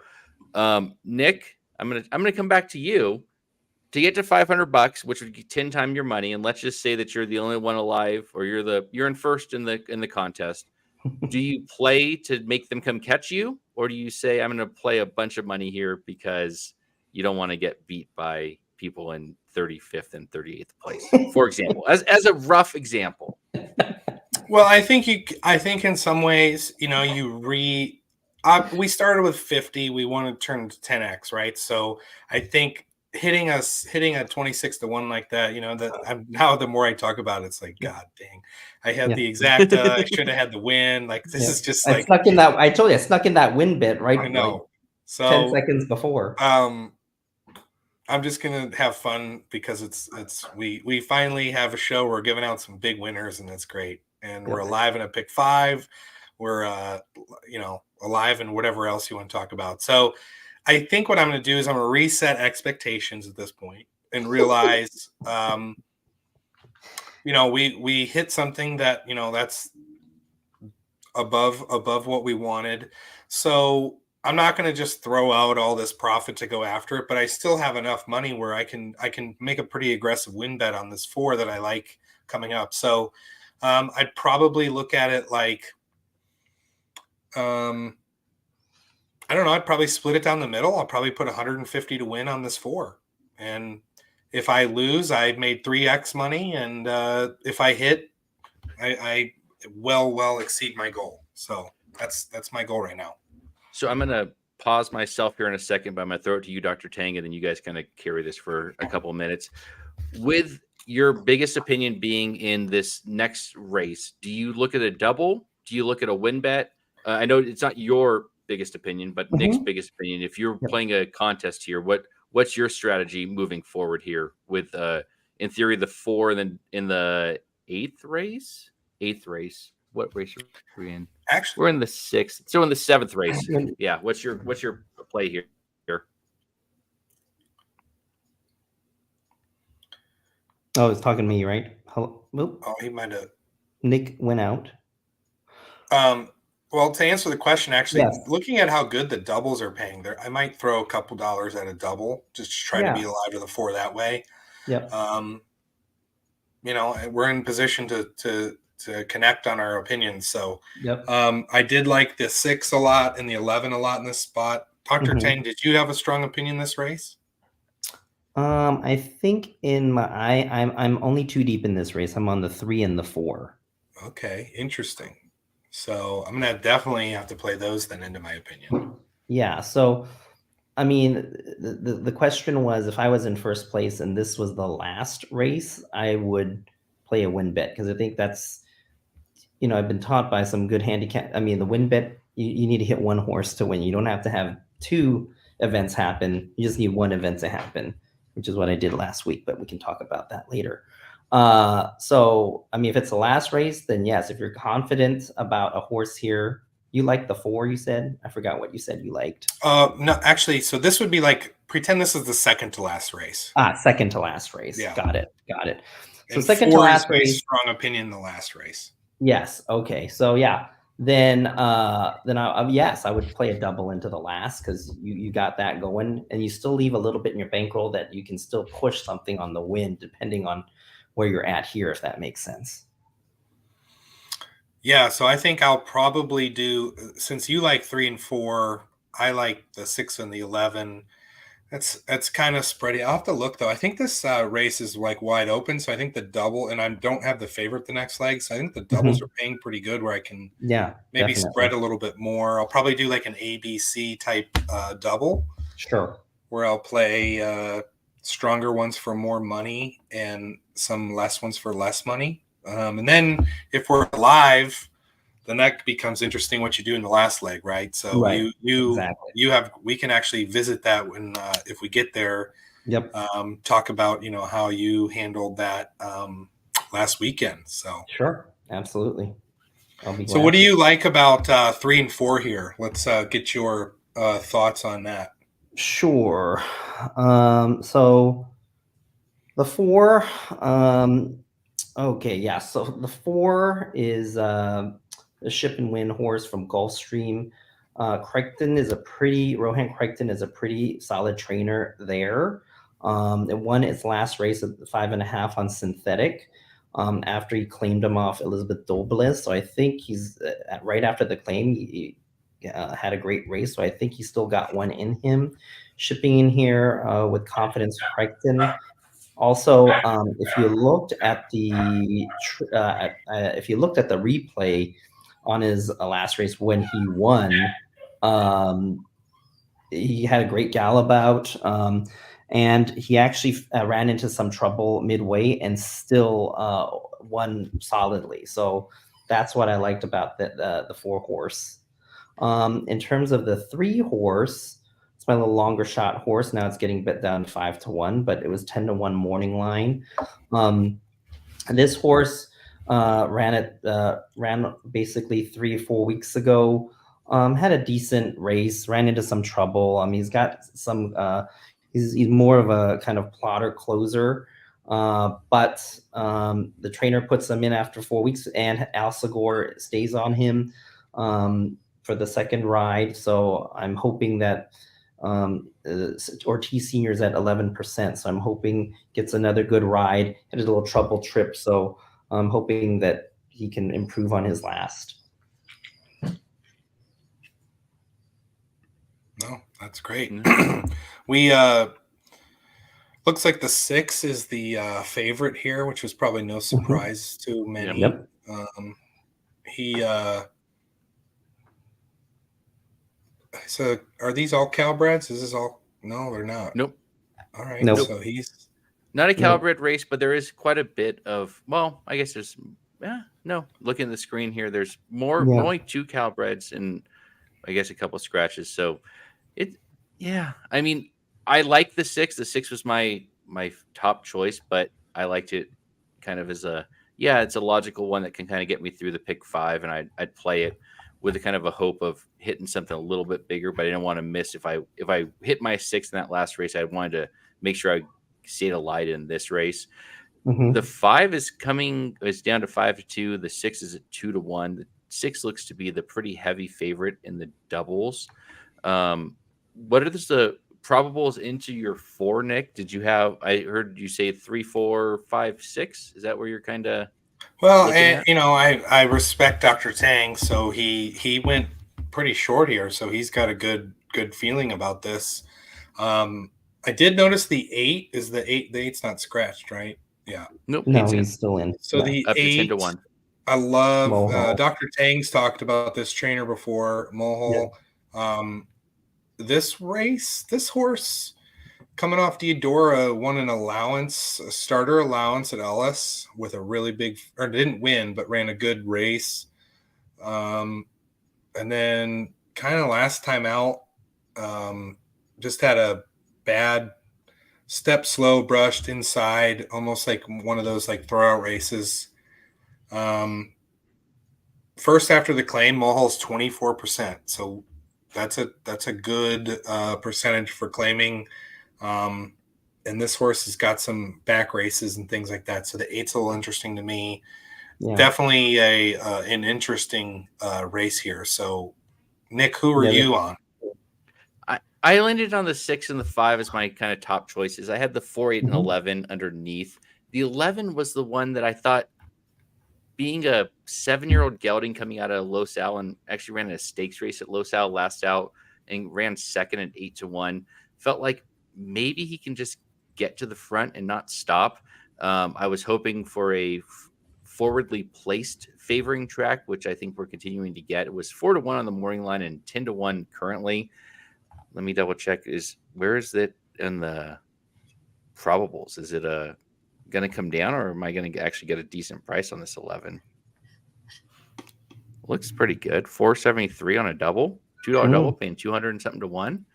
Nick, I'm gonna come back to you to get to $500, which would be 10 times your money. And let's just say that you're the only one alive, or you're in first in the contest. Do you play to make them come catch you, or do you say I'm going to play a bunch of money here because you don't want to get beat by people in 35th and 38th place, for example, as a rough example? Well, I think in some ways, we started with 50, we want to turn to 10x, right? So I think hitting a 26 to 1 like that, that now the more I talk about it, it's like, God dang, I had the exact, I should have had the win. Like, this is just I snuck in that. I told you, I snuck in that win bit, right? I know. Like so 10 seconds before. I'm just gonna have fun because we finally have a show. We're giving out some big winners, and that's great. And we're alive in a pick 5. We're alive in whatever else you want to talk about. So I think what I'm going to do is I'm going to reset expectations at this point and realize, we hit something that that's above what we wanted. So I'm not going to just throw out all this profit to go after it, but I still have enough money where I can make a pretty aggressive win bet on this 4 that I like coming up. So I'd probably look at it like, I don't know. I'd probably split it down the middle. I'll probably put 150 to win on this 4. And if I lose, I made 3x money. And if I hit, I well exceed my goal. So that's my goal right now. So I'm going to pause myself here in a second, but I'm going to throw it to you, Dr. Tang, and then you guys kind of carry this for a couple of minutes. With your biggest opinion being in this next race, do you look at a double? Do you look at a win bet? I know it's not your biggest opinion, but Nick's biggest opinion. If you're playing a contest here, what's your strategy moving forward here with, in theory, the 4 and then in the 8th race? What race are we in? Actually, we're in the 6th. So in the 7th race. Yeah. What's your play here? Oh, it's talking to me, right? Hello? Oh, he might have. Nick went out. Well, to answer the question, actually, looking at how good the doubles are paying there, I might throw a couple dollars at a double just to try to be alive to the 4 that way. Yep. We're in position to connect on our opinions. So yep. I did like the 6 a lot and the 11 a lot in this spot. Dr. Tang, did you have a strong opinion this race? I think I'm only 2 deep in this race. I'm on the 3 and the 4. Okay, interesting. So I'm gonna definitely have to play those then, into my opinion. Yeah. So, I mean, the question was, if I was in first place and this was the last race, I would play a win bet, because I think that's, I've been taught by some good handicap. I mean, the win bet, you need to hit 1 horse to win. You don't have to have 2 events happen. You just need 1 event to happen, which is what I did last week, but we can talk about that later. So, I mean, if it's the last race, then yes, if you're confident about a horse here, you like the 4, you said? I forgot what you said you liked. No, actually, so this would be like, pretend this is the second to last race. Second to last race. Yeah. Got it. So and second to last race. Strong opinion in the last race. Yes. Okay. So yeah, then yes, I would play a double into the last, because you got that going, and you still leave a little bit in your bankroll that you can still push something on the win, depending on where you're at here, if that makes sense. Yeah, so I think I'll probably do, since you like 3 and 4, I like the 6 and the 11. That's kind of spready. I'll have to look, though. I think this race is like wide open, so I think the double, and I don't have the favorite the next leg, so I think the doubles are paying pretty good, where I can maybe spread a little bit more. I'll probably do like an ABC type double. Sure. Where I'll play stronger ones for more money and some less ones for less money. And then if we're alive, then that becomes interesting what you do in the last leg, right? So we can actually visit that when if we get there. Yep. Talk about how you handled that last weekend. So sure, absolutely. So what do you like about 3 and 4 here? Let's get your thoughts on that. Sure. So the 4, okay, yeah. So the 4 is a ship and win horse from Gulfstream. Rohan Crichton is a pretty solid trainer there. It won its last race at 5.5 on synthetic, after he claimed him off Elizabeth Dobles. So I think he's right after the claim, he had a great race. So I think he still got one in him. Shipping in here with confidence, Crichton. Also, if you looked at the replay on his last race when he won, he had a great gallop and he actually ran into some trouble midway and still won solidly. So that's what I liked about the 4-horse. In terms of the 3-horse, it's my little longer shot horse. Now it's getting bet down 5-1, but it was 10-1 morning line. This horse ran basically 3 or 4 weeks ago. Had a decent race, ran into some trouble. He's got some. He's more of a kind of plotter closer, but the trainer puts him in after 4 weeks, and Alcigor stays on him for the second ride. So I'm hoping that Ortiz Senior's at 11%. So I'm hoping gets another good ride. Had a little trouble trip, so I'm hoping that he can improve on his last. No, that's great. We looks like the 6 is the favorite here, which was probably no surprise to many. Yep. So are these all Cowbreds? Is this all? No, they're not. Nope. All right. Nope. So he's not a Cowbred race, but there is quite a bit of. Well, I guess there's. No. Looking at the screen here, there's only 2 Cowbreds and I guess a couple scratches. So I mean, I like the 6. The 6 was my top choice, but I liked it kind of as it's a logical one that can kind of get me through the pick 5, and I'd play it with a kind of a hope of hitting something a little bit bigger, but I didn't want to miss. If I hit my 6 in that last race, I wanted to make sure I stayed alight in this race. The 5 is down to 5-2. The 6 is at 2-1. The 6 looks to be the pretty heavy favorite in the doubles. What are the probables into your 4, Nick? Did you have? I heard you say 3, 4, 5, 6. Is that where you're kind of? Well, I respect Dr. Tang, so he went pretty short here, so he's got a good feeling about this. I did notice the 8 is the 8. The 8's not scratched, right? Yeah. Nope. No, he's still in. So the up 8, to 10-1. I love Dr. Tang's talked about this trainer before, Mohol. Yeah. This horse coming off Deodora won a starter allowance at Ellis with a really big, or didn't win, but ran a good race. And then kind of last time out, just had a bad step slow, brushed inside, almost like one of those like throwout races. First after the claim, Mohol's 24%. So that's a good percentage for claiming. And this horse has got some back races and things like that. So the 8's a little interesting to me. Yeah. Definitely an interesting race here. So Nick, who are you on? I landed on the 6 and the 5 as my kind of top choices. I had the 4, 8, and 11 underneath. The 11 was the one that I thought, being a 7-year-old gelding coming out of Los Al, and actually ran a stakes race at Los Al last out and ran second at 8-1, felt like maybe he can just get to the front and not stop. I was hoping for a forwardly placed favoring track, which I think we're continuing to get. It was 4-1 on the morning line and 10-1 currently. Let me double check. Where is it in the probables? Is it going to come down, or am I going to actually get a decent price on this 11? Looks pretty good. $473 on a double, $2 double, paying 200 and something to 1.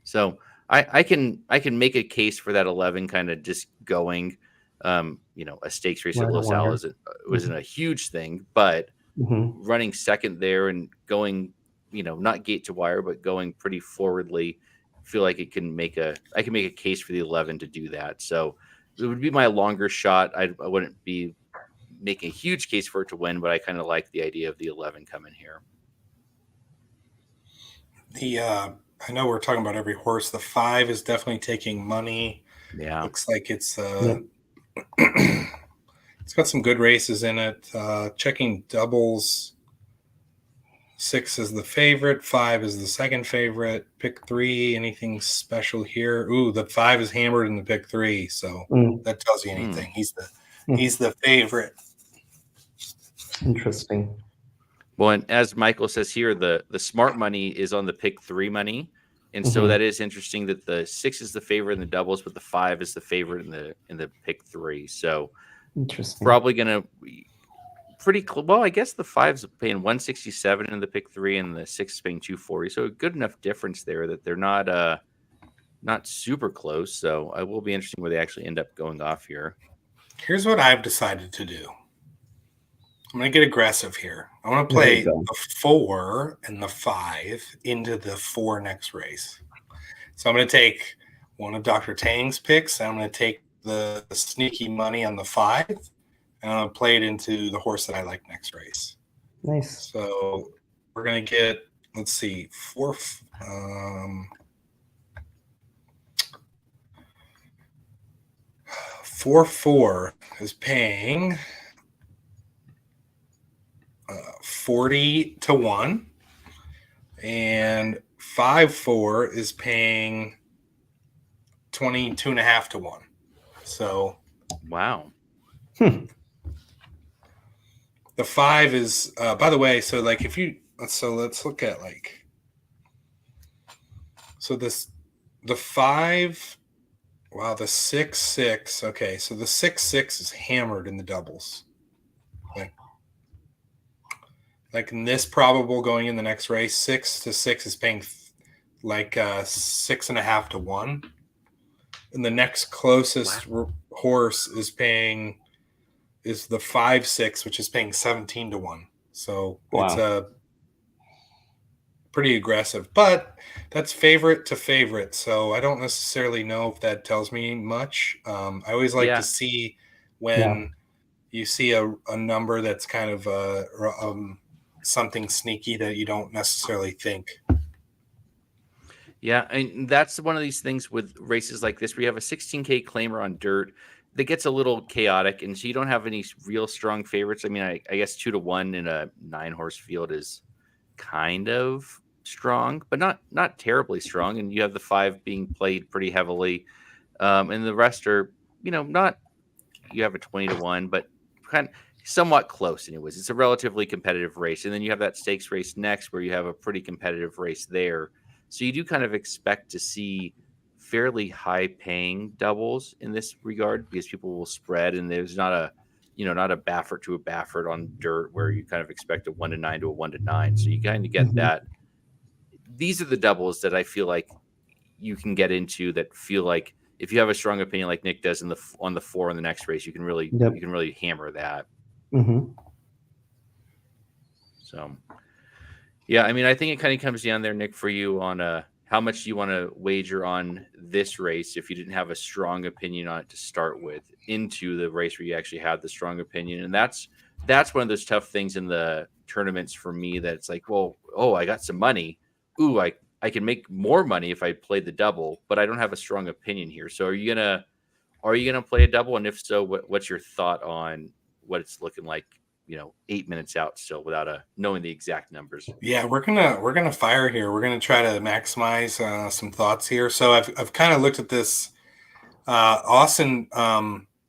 So I can make a case for that 11 kind of just going. A stakes race at Los Al wasn't a huge thing, but running second there and going, not gate to wire, but going pretty forwardly, feel like I can make a case for the 11 to do that. So it would be my longer shot. I wouldn't be making a huge case for it to win, but I kind of like the idea of the 11 coming here. I know we're talking about every horse. The 5 is definitely taking money. Yeah. Looks like it's it's got some good races in it. Checking doubles. 6 is the favorite. 5 is the second favorite. Pick 3. Anything special here? Ooh, the 5 is hammered in the pick 3. So that tells you anything. He's the favorite. Interesting. Well, and as Michael says here, the smart money is on the pick 3 money. And so that is interesting that the 6 is the favorite in the doubles, but the 5 is the favorite in the pick 3. So Interesting. probably going to pretty close. Well, I guess the 5's paying 167 in the pick 3 and the 6 is paying 240. So a good enough difference there that they're not super close. So it will be interesting where they actually end up going off here. Here's what I've decided to do. I'm going to get aggressive here. I want to play the 4 and the 5 into the 4 next race. So I'm going to take one of Dr. Tang's picks. I'm going to take the sneaky money on the 5, and I'm going to play it into the horse that I like next race. Nice. So we're going to get, let's see, 4-4 is paying 40 to 1, and 5-4 is paying 22.5 to 1. So wow. The 5 is by the way, so like if you let's look at like, so the 5, wow, the 6-6. Okay, so the 6-6 is hammered in the doubles. Like in this probable going in the next race, 6-6 is paying like 6.5 to 1. And the next closest horse is the 5-6, which is paying 17 to 1. So it's a pretty aggressive, but that's favorite to favorite. So I don't necessarily know if that tells me much. I always like to see when you see a number that's kind of something sneaky that you don't necessarily think. Yeah, and that's one of these things with races like this where you have a 16K claimer on dirt that gets a little chaotic, and so you don't have any real strong favorites. I mean, I guess 2 to 1 in a 9-horse field is kind of strong, but not terribly strong. And you have the 5 being played pretty heavily, and the rest are, not. You have a 20 to 1, but kind of somewhat close. Anyways, it's a relatively competitive race, and then you have that stakes race next where you have a pretty competitive race there. So you do kind of expect to see fairly high paying doubles in this regard because people will spread, and there's not a Baffert to a Baffert on dirt where you kind of expect a 1 to 9 to a 1 to 9. So you kind of get that. These are the doubles that I feel like you can get into that feel like if you have a strong opinion like Nick does on the 4 in the next race, you can really hammer that. So. Yeah, I mean, I think it kind of comes down there, Nick, for you on how much you want to wager on this race if you didn't have a strong opinion on it to start with into the race where you actually had the strong opinion. And that's one of those tough things in the tournaments for me that it's like, well, I got some money. Ooh, I can make more money if I played the double, but I don't have a strong opinion here. So are you gonna play a double? And if so, what's your thought on what it's looking like? 8 minutes out still without knowing the exact numbers. Yeah, we're gonna fire here. We're gonna try to maximize some thoughts here. So I've kind of looked at this. Austin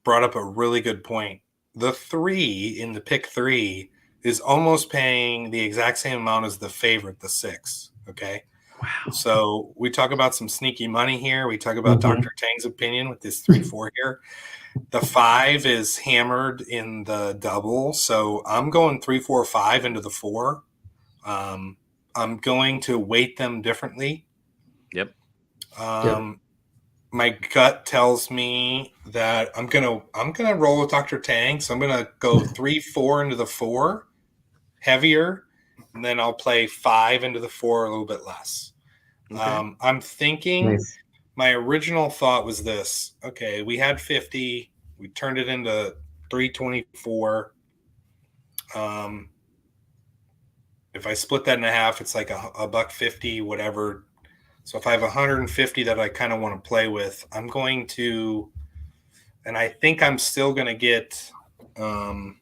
brought up a really good point. The 3 in the pick 3 is almost paying the exact same amount as the favorite, the 6. Okay. Wow. So we talk about some sneaky money here. We talk about Dr. Tang's opinion with this 3-4 here. The 5 is hammered in the double. So I'm going 3-4-5 into the 4. I'm going to weight them differently. Yep. My gut tells me that I'm gonna roll with Dr. Tang. So I'm gonna go 3-4 into the 4, heavier, and then I'll play 5 into the 4 a little bit less. Okay. I'm thinking. Nice. My original thought was this. Okay, we had 50. We turned it into 324. If I split that in half, it's like a $1.50, whatever. So if I have 150 that I kind of want to play with, I'm going to, and I think I'm still going to get, hang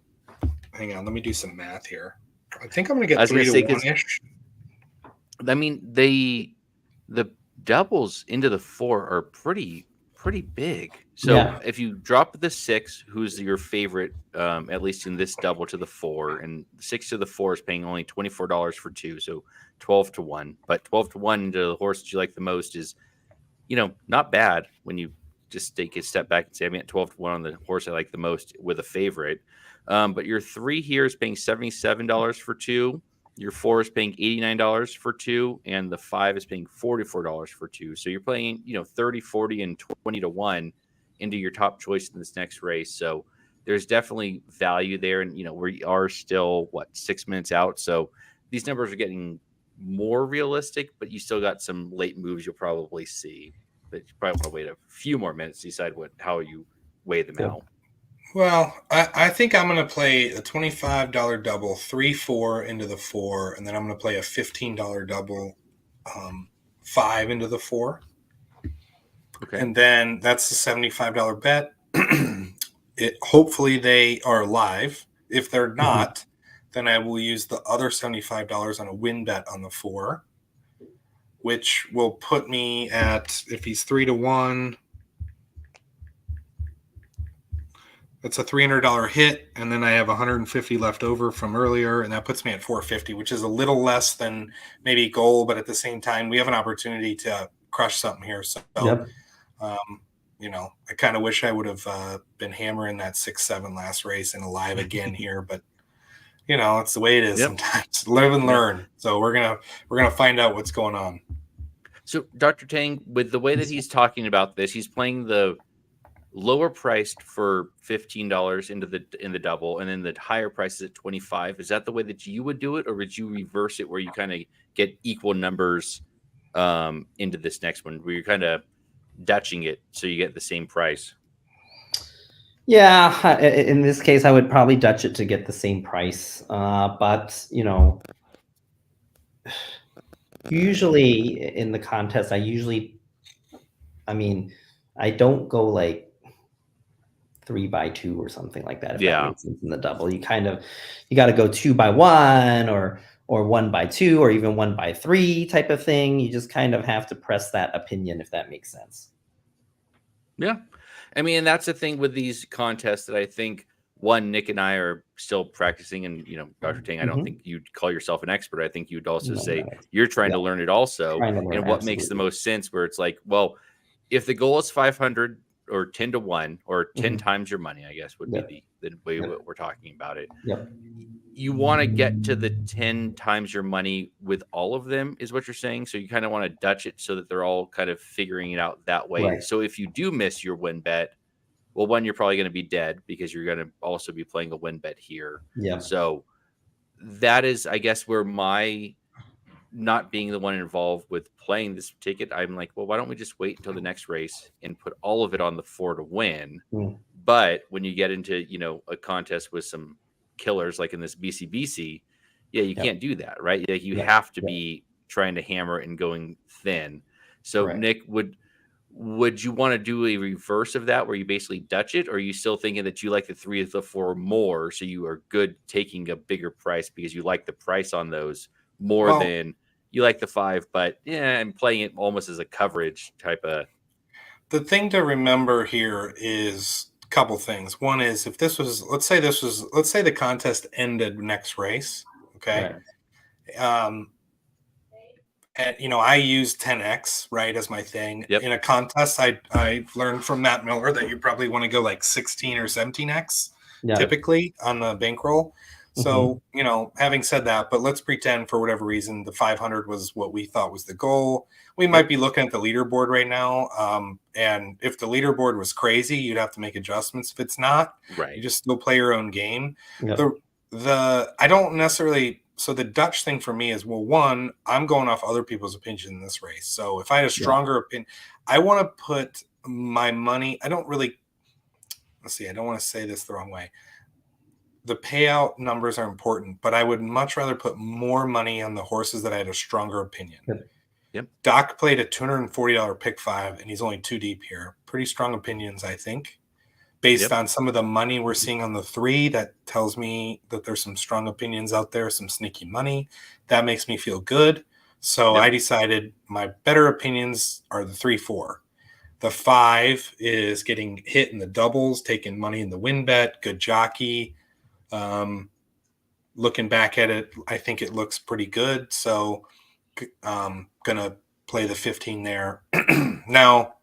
on, let me do some math here. I think I'm going to I get was gonna 3 say to 'cause 1-ish. I mean, the doubles into the 4 are pretty big. So Yeah. if you drop the 6, who's your favorite, at least in this double to the 4, and 6 to the 4 is paying only $24 for 2, so 12 to 1. But 12 to 1 into the horse that you like the most is, not bad when you just take a step back and say, I'm at 12 to 1 on the horse I like the most with a favorite. But your 3 here is paying $77 for 2. Your 4 is paying $89 for 2, and the 5 is paying $44 for 2. So you're playing, 30, 40, and 20 to 1 into your top choice in this next race. So there's definitely value there. And, we are still, 6 minutes out. So these numbers are getting more realistic, but you still got some late moves you'll probably see. But you probably want to wait a few more minutes to decide how you weigh them out. Well, I think I'm going to play a $25 double, 3-4 into the 4, and then I'm going to play a $15 double, 5 into the 4. Okay. And then that's the $75 bet. Hopefully they are live. If they're not, then I will use the other $75 on a win bet on the 4, which will put me at, if he's 3 to 1, that's a $300 hit, and then I have $150 left over from earlier, and that puts me at $450, which is a little less than maybe goal, but at the same time, we have an opportunity to crush something here. So, I kind of wish I would have been hammering that 6-7 last race and alive again here, but it's the way it is sometimes. Live and learn. So we're gonna find out what's going on. So Dr. Tang, with the way that he's talking about this, he's playing the lower priced for $15 in the double, and then the higher price is at 25. Is that the way that you would do it, or would you reverse it where you kind of get equal numbers into this next one, where you're kind of Dutching it so you get the same price? Yeah, in this case, I would probably Dutch it to get the same price. But usually in the contest, I don't go like 3x2 or something like that. If that makes sense in the double, you got to go 2x1 or 1x2 or even 1x3 type of thing. You just kind of have to press that opinion, if that makes sense. Yeah. I mean, that's the thing with these contests that I think, Nick and I are still practicing, and, Dr. Tang, I don't think you'd call yourself an expert. I think you'd also say you're trying to learn it also. And what makes the most sense, where it's like, well, if the goal is 500 or 10 to 1 or 10 times your money, I guess would be the way we're talking about it. You want to get to the 10 times your money with all of them, is what you're saying. So you kind of want to Dutch it so that they're all kind of figuring it out that way. Right. So if you do miss your win bet, well, one, you're probably going to be dead because you're going to also be playing a win bet here. Yeah. So that is, I guess, where my not being the one involved with playing this ticket, I'm like, well, why don't we just wait until the next race and put all of it on the 4 to win? But when you get into, a contest with some killers like in this BCBC, you can't do that, right? You have to be trying to hammer and going thin. So Nick, would you want to do a reverse of that where you basically Dutch it, or are you still thinking that you like the 3 of the 4 more, so you are good taking a bigger price because you like the price on those more than you like the 5, but I'm playing it almost as a coverage type of. The thing to remember here is a couple things. One is, if let's say the contest ended next race. Okay. Right. And, I use 10x, right, as my thing. Yep. In a contest, I learned from Matt Miller that you probably want to go like 16 or 17x typically on the bankroll. So, having said that, but let's pretend for whatever reason the 500 was what we thought was the goal. We might be looking at the leaderboard right now. And if the leaderboard was crazy, you'd have to make adjustments. If it's not, you just still play your own game. Yep. I don't necessarily. So the Dutch thing for me is, well, one, I'm going off other people's opinion in this race. So if I had a stronger opinion, I want to put my money. I don't want to say this the wrong way. The payout numbers are important, but I would much rather put more money on the horses that I had a stronger opinion. Yep. Doc played a $240 pick 5, and he's only 2 deep here. Pretty strong opinions, I think, based on some of the money we're seeing on the 3 that tells me that there's some strong opinions out there, some sneaky money. That makes me feel good. So Yep. I decided my better opinions are the 3-4. The 5 is getting hit in the doubles, taking money in the win bet, good jockey. Looking back at it, I think it looks pretty good. So gonna play the 15 there. Now,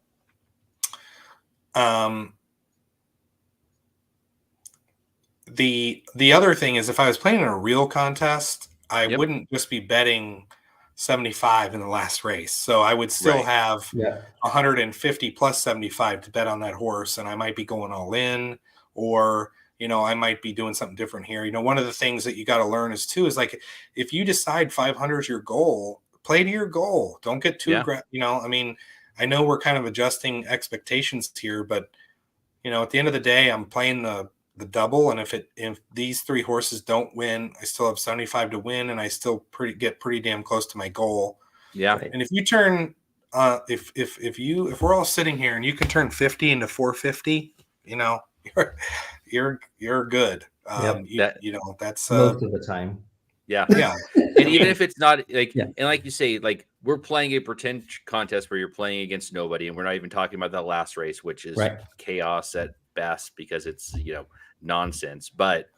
the other thing is if I was playing in a real contest, I Yep. wouldn't just be betting 75 in the last race. So I would still Right. have Yeah. 150 plus 75 to bet on that horse, and I might be going all in, or I might be doing something different here. One of the things that you got to learn is like if you decide 500 is your goal, play to your goal. Don't get too I mean, I know we're kind of adjusting expectations here, but at the end of the day, I'm playing the double, and if these 3 horses don't win, I still have 75 to win, and I still get pretty damn close to my goal. Yeah. Right. And if you turn if we're all sitting here and you can turn 50 into 450, you're good. Yep. That's Most of the time. Yeah. yeah. And even if it's not like, Yeah. and like you say, like we're playing a pretend contest where you're playing against nobody, and we're not even talking about that last race, which is Right. chaos at best because it's nonsense. But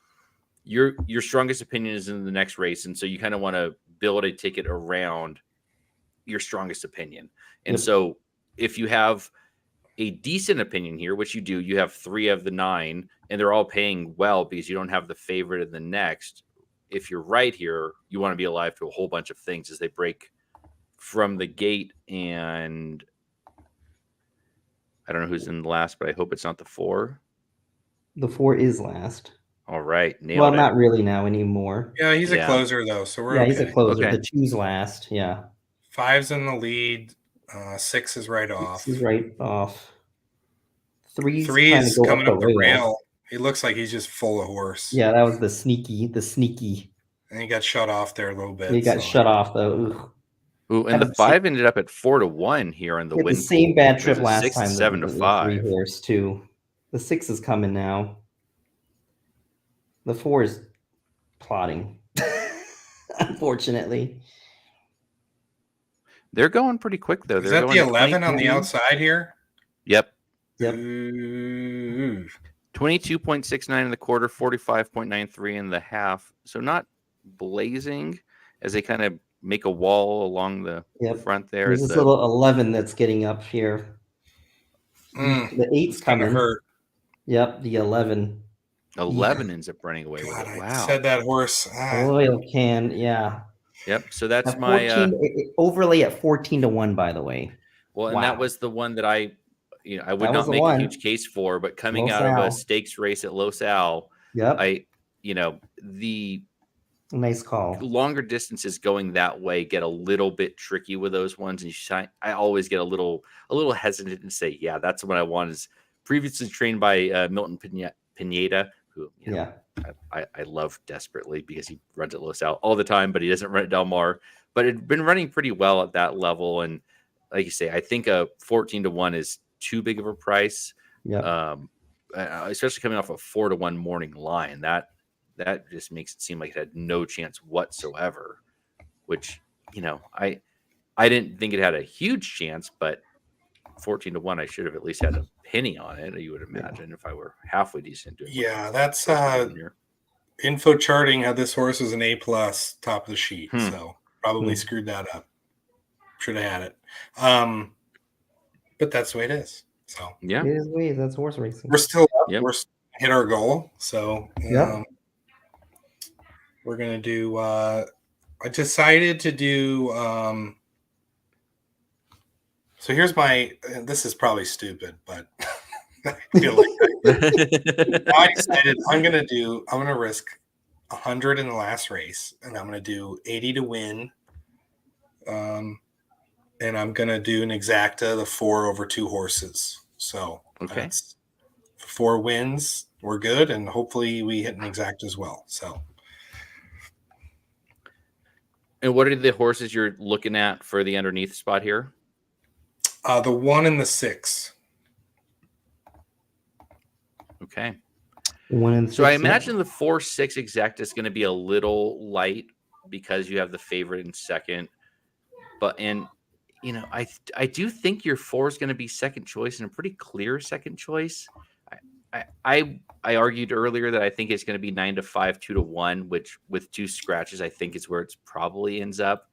your strongest opinion is in the next race, and so you kind of want to build a ticket around your strongest opinion. And Yep. so if you have a decent opinion here, which you do, you have 3 of the 9, and they're all paying well because you don't have the favorite in the next. If you're right here, you want to be alive to a whole bunch of things as they break from the gate. And I don't know who's in the last, but I hope it's not the 4. The 4 is last. All right. Nailed Well, it. not really now anymore. Yeah, he's Yeah. a closer though, so we're Yeah, okay. he's a closer. Okay. The 2's last. Yeah. 5's in the lead. 6 is right 6 off. is right off. 3's 3 trying to is go coming up up the the rail. rail. He looks like he's just full of horse. Yeah, that was the sneaky. And he got shut off there a little bit. He got so. shut off though. Ooh. Ooh, and Had the the 5 ended up at 4-1 here on the He had win the same pool. bad There's trip a last 6 time. and The 7 to 3 5. horse too. The 6 is coming now. The 4 is plotting. Unfortunately. They're going pretty quick though. Is They're that going the 11 on the 22. outside here? Yep. Yep. Ooh. 22.69 in the quarter, 45.93 in the half. So not blazing as they kind of make a wall along the Yep. front there. There's As this the, little 11 that's getting up here. The 8's It's gonna coming. hurt. Yep, the 11. 11 ends up running away God, with it. I Wow. said that horse. Oil can, yeah. Yep. So that's At my 14, overlay at 14-1, by the way. well, and Wow. that was the one that I would That was not the make one. a huge case for, but coming Los out of a Al. stakes race at Los Al, Yep. The Nice call. longer distances going that way get a little bit tricky with those ones, and I always get a little hesitant to say, yeah, that's what I want. Is previously trained by Milton Pineda, who Yeah. I love desperately because he runs at Los Al all the time, but he doesn't run at Del Mar. But it's been running pretty well at that level, and like you say, I think a 14-1 is too big of a price. Yeah. Especially coming off a 4-1 morning line. That just makes it seem like it had no chance whatsoever, which, I didn't think it had a huge chance, but 14-1, I should have at least had a penny on it. You would imagine if I were halfway decent. Yeah, that's info charting had this horse as an A+ top of the sheet. So probably screwed that up. Should have had it. But that's the way it is. So yeah, It is weird. That's horse racing. we're still up. Yep. We're hit our goal. So we're gonna do I decided to do so here's this is probably stupid, but I feel like I decided I'm gonna risk 100 in the last race, and I'm gonna do 80 to win. And I'm gonna do an exacta, the 4 over 2 horses. So that's 4 wins. We're good, and hopefully we hit an exacta as well. So. And what are the horses you're looking at for the underneath spot here? The 1 and the 6. Okay. 1 and 6. So I yeah. imagine the 4-6 exact is going to be a little light because you have the favorite in second. But I do think your 4 is going to be second choice and a pretty clear second choice. I argued earlier that I think it's going to be 9-5, 2-1, which with 2 scratches I think is where it's probably ends up.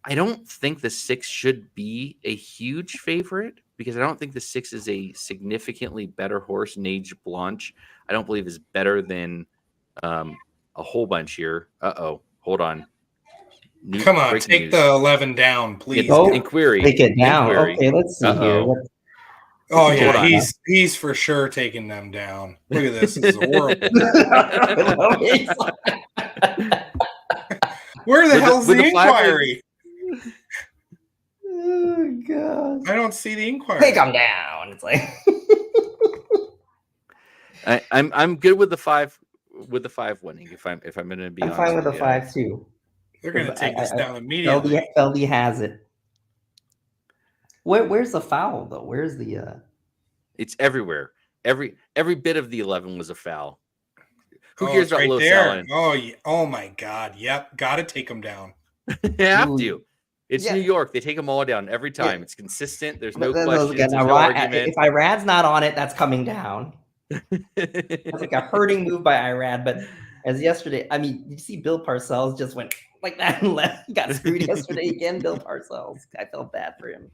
I don't think the 6 should be a huge favorite because I don't think the 6 is a significantly better horse. Nage Blanche, I don't believe is better than a whole bunch here. Hold on. Come on, take the 11 down, please. Inquiry. Take it down. Inquiry. Okay, let's see here. Oh yeah, he's for sure taking them down. Look at this. This is horrible. Where the hell's the inquiry? Oh god! I don't see the inquiry. Take them down. It's like I'm good with the 5 winning. If I'm going to be honest, fine with the 5 too. They're going to take this down immediately. Feldy has it. Where's the foul though? Where's the? It's everywhere. Every bit of the 11 was a foul. Who cares It's about right low there. selling? Oh, yeah. Oh my God! Yep, got to take them down. You have to. It's New York. They take them all down every time. It's consistent. There's no questions. There's no argument. If Irad's not on it, that's coming down. That's like a hurting move by Irad. But as yesterday, I mean, you see Bill Parcells just went like that and left. He got screwed yesterday again. Bill Parcells. I felt bad for him.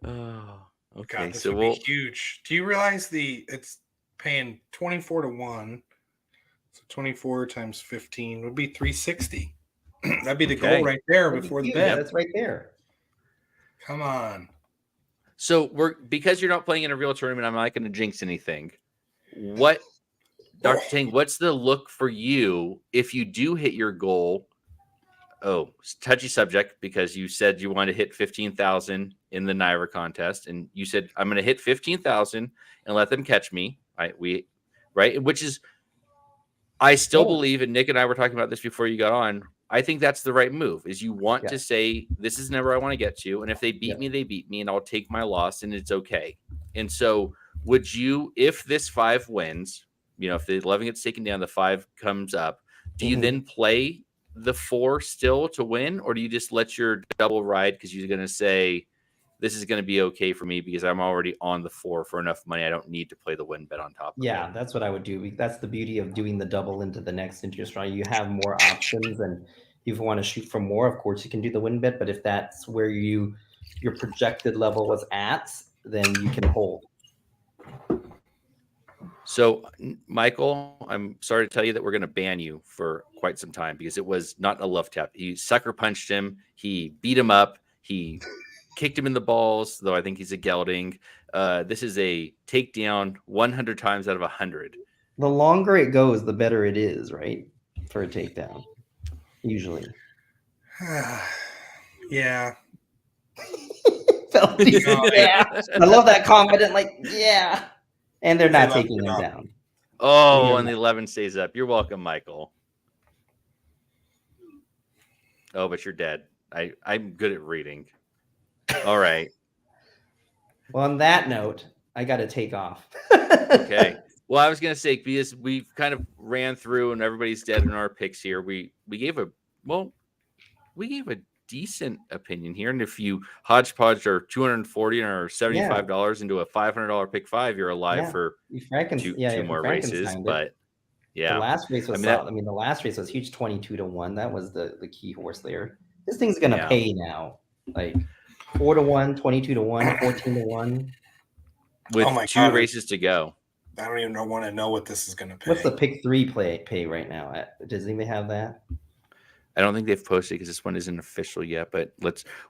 Oh, okay. God, this so would be huge. Do you realize it's paying 24-1? So 24 times 15 would be 360. That'd be the goal right there before the bet. Yeah, that's right there. Come on. So because you're not playing in a real tournament, I'm not going to jinx anything. What, Dr. Tang, what's the look for you if you do hit your goal? Oh, touchy subject because you said you want to hit 15,000 in the Naira contest, and you said I'm going to hit 15,000 and let them catch me. Right, which is, I still believe, and Nick and I were talking about this before you got on. I think that's the right move. Is you want to say this is never I want to get to, and if they beat me, they beat me, and I'll take my loss, and it's okay. And so, would you, if this 5 wins, if the 11 gets taken down, the 5 comes up, do you then play the 4 still to win, or do you just let your double ride because you're going to say this is going to be okay for me because I'm already on the 4 for enough money. I don't need to play the win bet on top of it. That's what I would do. That's the beauty of doing the double into the next interest rate. You have more options, and if you want to shoot for more, of course you can do the win bet. But if that's where your projected level was at, then you can hold. So, Michael, I'm sorry to tell you that we're going to ban you for quite some time because it was not a love tap. He sucker punched him. He beat him up. He kicked him in the balls, though I think he's a gelding. This is a takedown 100 times out of 100. The longer it goes, the better it is, right? For a takedown, usually. Yeah. Yeah. I love that confident, yeah. And they're not taking him down. Oh, and the 11 stays up. You're welcome, Michael. Oh, but you're dead. I'm good at reading. All right. Well, on that note, I got to take off. Okay. Well, I was going to say, because we've kind of ran through and everybody's dead in our picks here, we gave a decent opinion here. And if you hodgepodge our $240 or $75 into a $500 pick 5, you're alive for two more races. But yeah, the last race was solid. The last race was huge, 22-1. That was the key horse there. This thing's gonna pay now, like 4-1, 22-1, 14-1. With 2 races to go. I don't even want to know what this is gonna pay. What's the pick 3 pay right now? Does anybody have that? I don't think they've posted because this one isn't official yet, but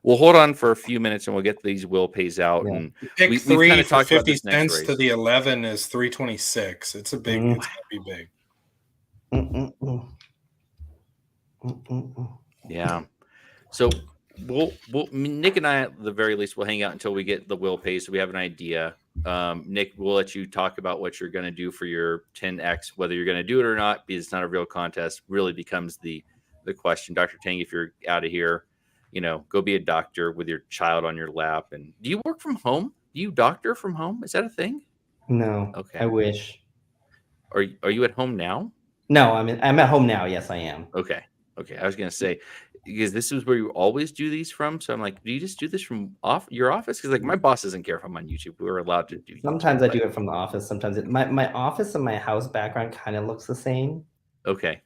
we'll hold on for a few minutes and we'll get these will pays out. Yeah. And pick 3 for 50 cents to the 11 is 326. It's a big, it's gonna be big. Yeah. So we'll Nick and I at the very least will hang out until we get the will pays, so we have an idea. Nick, we'll let you talk about what you're going to do for your 10x, whether you're going to do it or not, because it's not a real contest. Really becomes the question. Dr. Tang, if you're out of here, go be a doctor with your child on your lap. And do you work from home? Do you doctor from home? Is that a thing? No. Okay. I wish. Are you at home now? No, I'm at home now. Yes, I am. Okay. Okay. I was gonna say because this is where you always do these from. So I'm like, do you just do this from your office? Because like my boss doesn't care if I'm on YouTube. We're allowed to do Sometimes YouTube, I do it from the office. Sometimes my office and my house background kind of looks the same. Okay.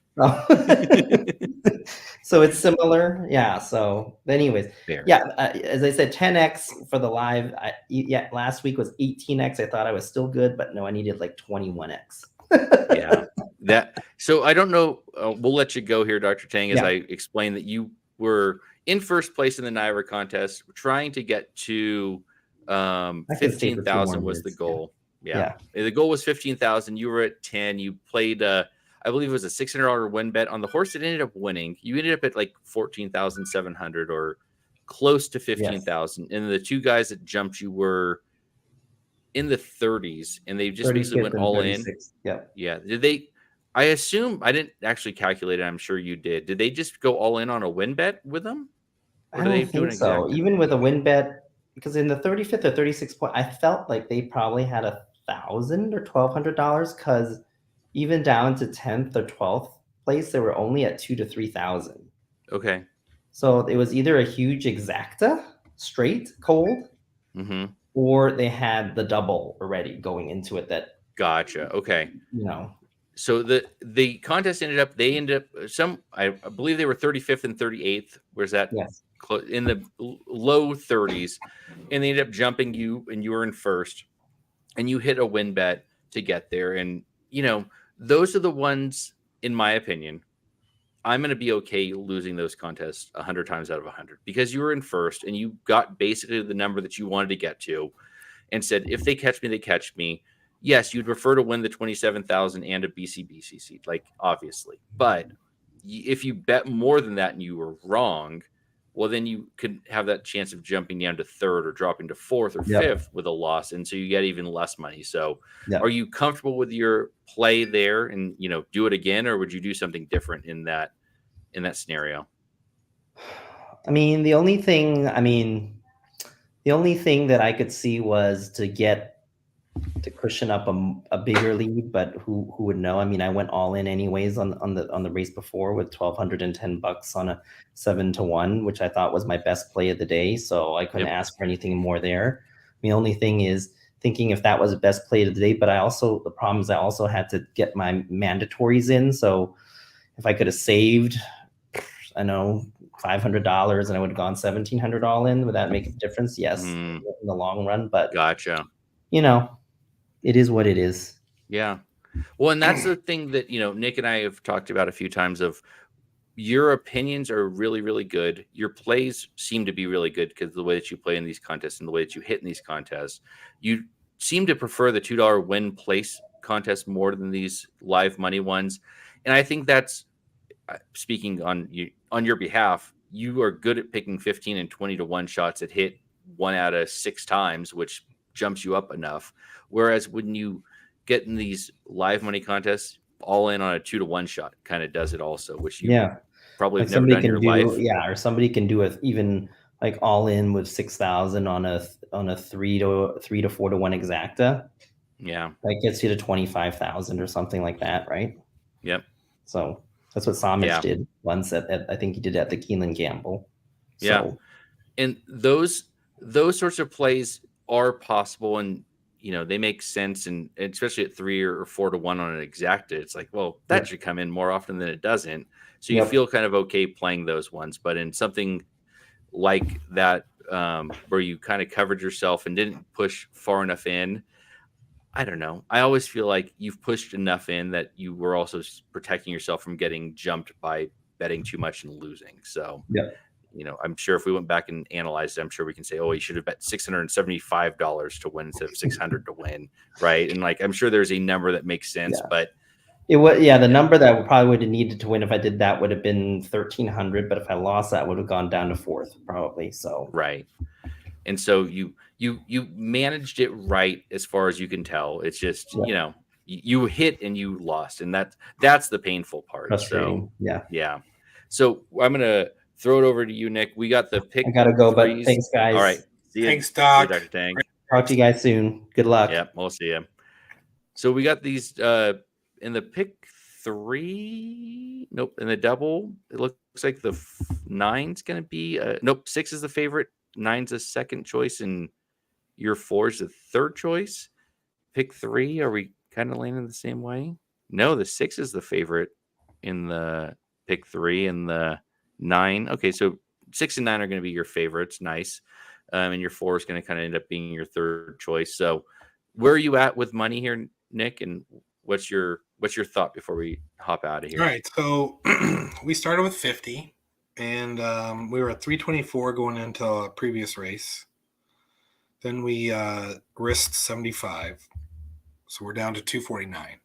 So it's similar. Yeah. So, anyways, Fair. yeah. As I said, 10x for the live. Yeah, last week was 18x. I thought I was still good, but no, I needed like 21x. Yeah. So I don't know. We'll let you go here, Dr. Tang, as Yeah. I explained that you were in first place in the Naira contest, trying to get to I can stay for 2 more 15,000 was the years, goal. Yeah. The goal was 15,000. You were at 10. You played, I believe it was a $600 win bet on the horse that ended up winning. You ended up at like 14,700 or close to 15,000. And the two guys that jumped you were in the 30s, and they just basically 35th went and all in. 36th. Yeah. Yeah. Did they? I assume I didn't actually calculate it. I'm sure you did. Did they just go all in on a win bet with them? Or I do they don't do an think so. exacta? Even with a win bet, because in the 35th or 36th point, I felt like they probably had $1,000 or $1,200 because even down to 10th or 12th place, they were only at 2,000 to 3,000. Okay. So it was either a huge exacta, straight cold, Mm-hmm. or they had the double already going into it. That Gotcha. Okay. you So the contest ended up. They ended up I believe they were 35th and 38th. Where's that? yes, In the low 30s, and they ended up jumping you, and you were in first, and you hit a win bet to get there. And those are the ones, in my opinion, I'm going to be okay losing those contests 100 times out of 100 because you were in first and you got basically the number that you wanted to get to, and said, if they catch me, they catch me. Yes, you'd prefer to win the 27,000 and a BCBC seat, like obviously. But if you bet more than that and you were wrong, well, then you could have that chance of jumping down to third or dropping to fourth or fifth with a loss, and so you get even less money. So, are you comfortable with your play there, and do it again, or would you do something different in that scenario? I mean, the only thing that I could see was to cushion up a bigger lead, but who would know? I mean, I went all in anyways on the race before with $1,210 on a 7-1, which I thought was my best play of the day. So I couldn't ask for anything more there. The only thing is thinking if that was the best play of the day, but the problem is I also had to get my mandatories in. So if I could have saved, I know, $500 and I would have gone 1,700 all in, would that make a difference? Yes, in the long run. But gotcha. It is what it is. Yeah. Well, and that's the thing that, Nick and I have talked about a few times of your opinions are really, really good. Your plays seem to be really good because of the way that you play in these contests and the way that you hit in these contests. You seem to prefer the $2 win place contest more than these live money ones. And I think that's, speaking on your behalf, you are good at picking 15 and 20 to 1 shots that hit 1 out of 6 times, which jumps you up enough. Whereas when you get in these live money contests, all in on a 2 to 1 shot kind of does it also, which you probably have never done in your life. Yeah, or somebody can do it even like all in with 6,000 on a 3 to 4 to 1 exacta. Yeah, that gets you to 25,000 or something like that, right? Yep. So that's what Somich did once I think he did at the Keeneland Gamble. Yeah, and those sorts of plays are possible, and they make sense, and especially at 3 or 4 to 1 on an exacta, it's like, well, that should come in more often than it doesn't. So you feel kind of okay playing those ones, but in something like that, where you kind of covered yourself and didn't push far enough in, I don't know. I always feel like you've pushed enough in that you were also protecting yourself from getting jumped by betting too much and losing. So, I'm sure if we went back and analyzed it, I'm sure we can say, oh, you should have bet $675 to win instead of 600 to win, right? And I'm sure there's a number that makes sense, but it was the number that probably would have needed to win if I did that would have been 1,300, but if I lost that, would have gone down to 4th probably. So right, and so you managed it right as far as you can tell. It's just you hit and you lost, and that's the painful part. Frustrating. So yeah. So I'm gonna throw it over to you, Nick. We got the pick. I gotta go, but thanks, guys. All right. Thanks, Doc. See you, Dr. Tang. Talk to you guys soon. Good luck. Yep, we'll see you. So we got these in the pick 3. Nope, in the double, it looks like the 9's going to be nope, 6 is the favorite, 9's a second choice, and your 4 is the third choice. Pick 3, are we kind of landing the same way? No, the 6 is the favorite in the pick 3, and the 9. Okay, so 6 and 9 are going to be your favorites. Nice. And your 4 is going to kind of end up being your third choice. So where are you at with money here, Nick? And what's your thought before we hop out of here? All right. So we started with 50, and we were at 324 going into a previous race. Then we risked 75. So we're down to 249.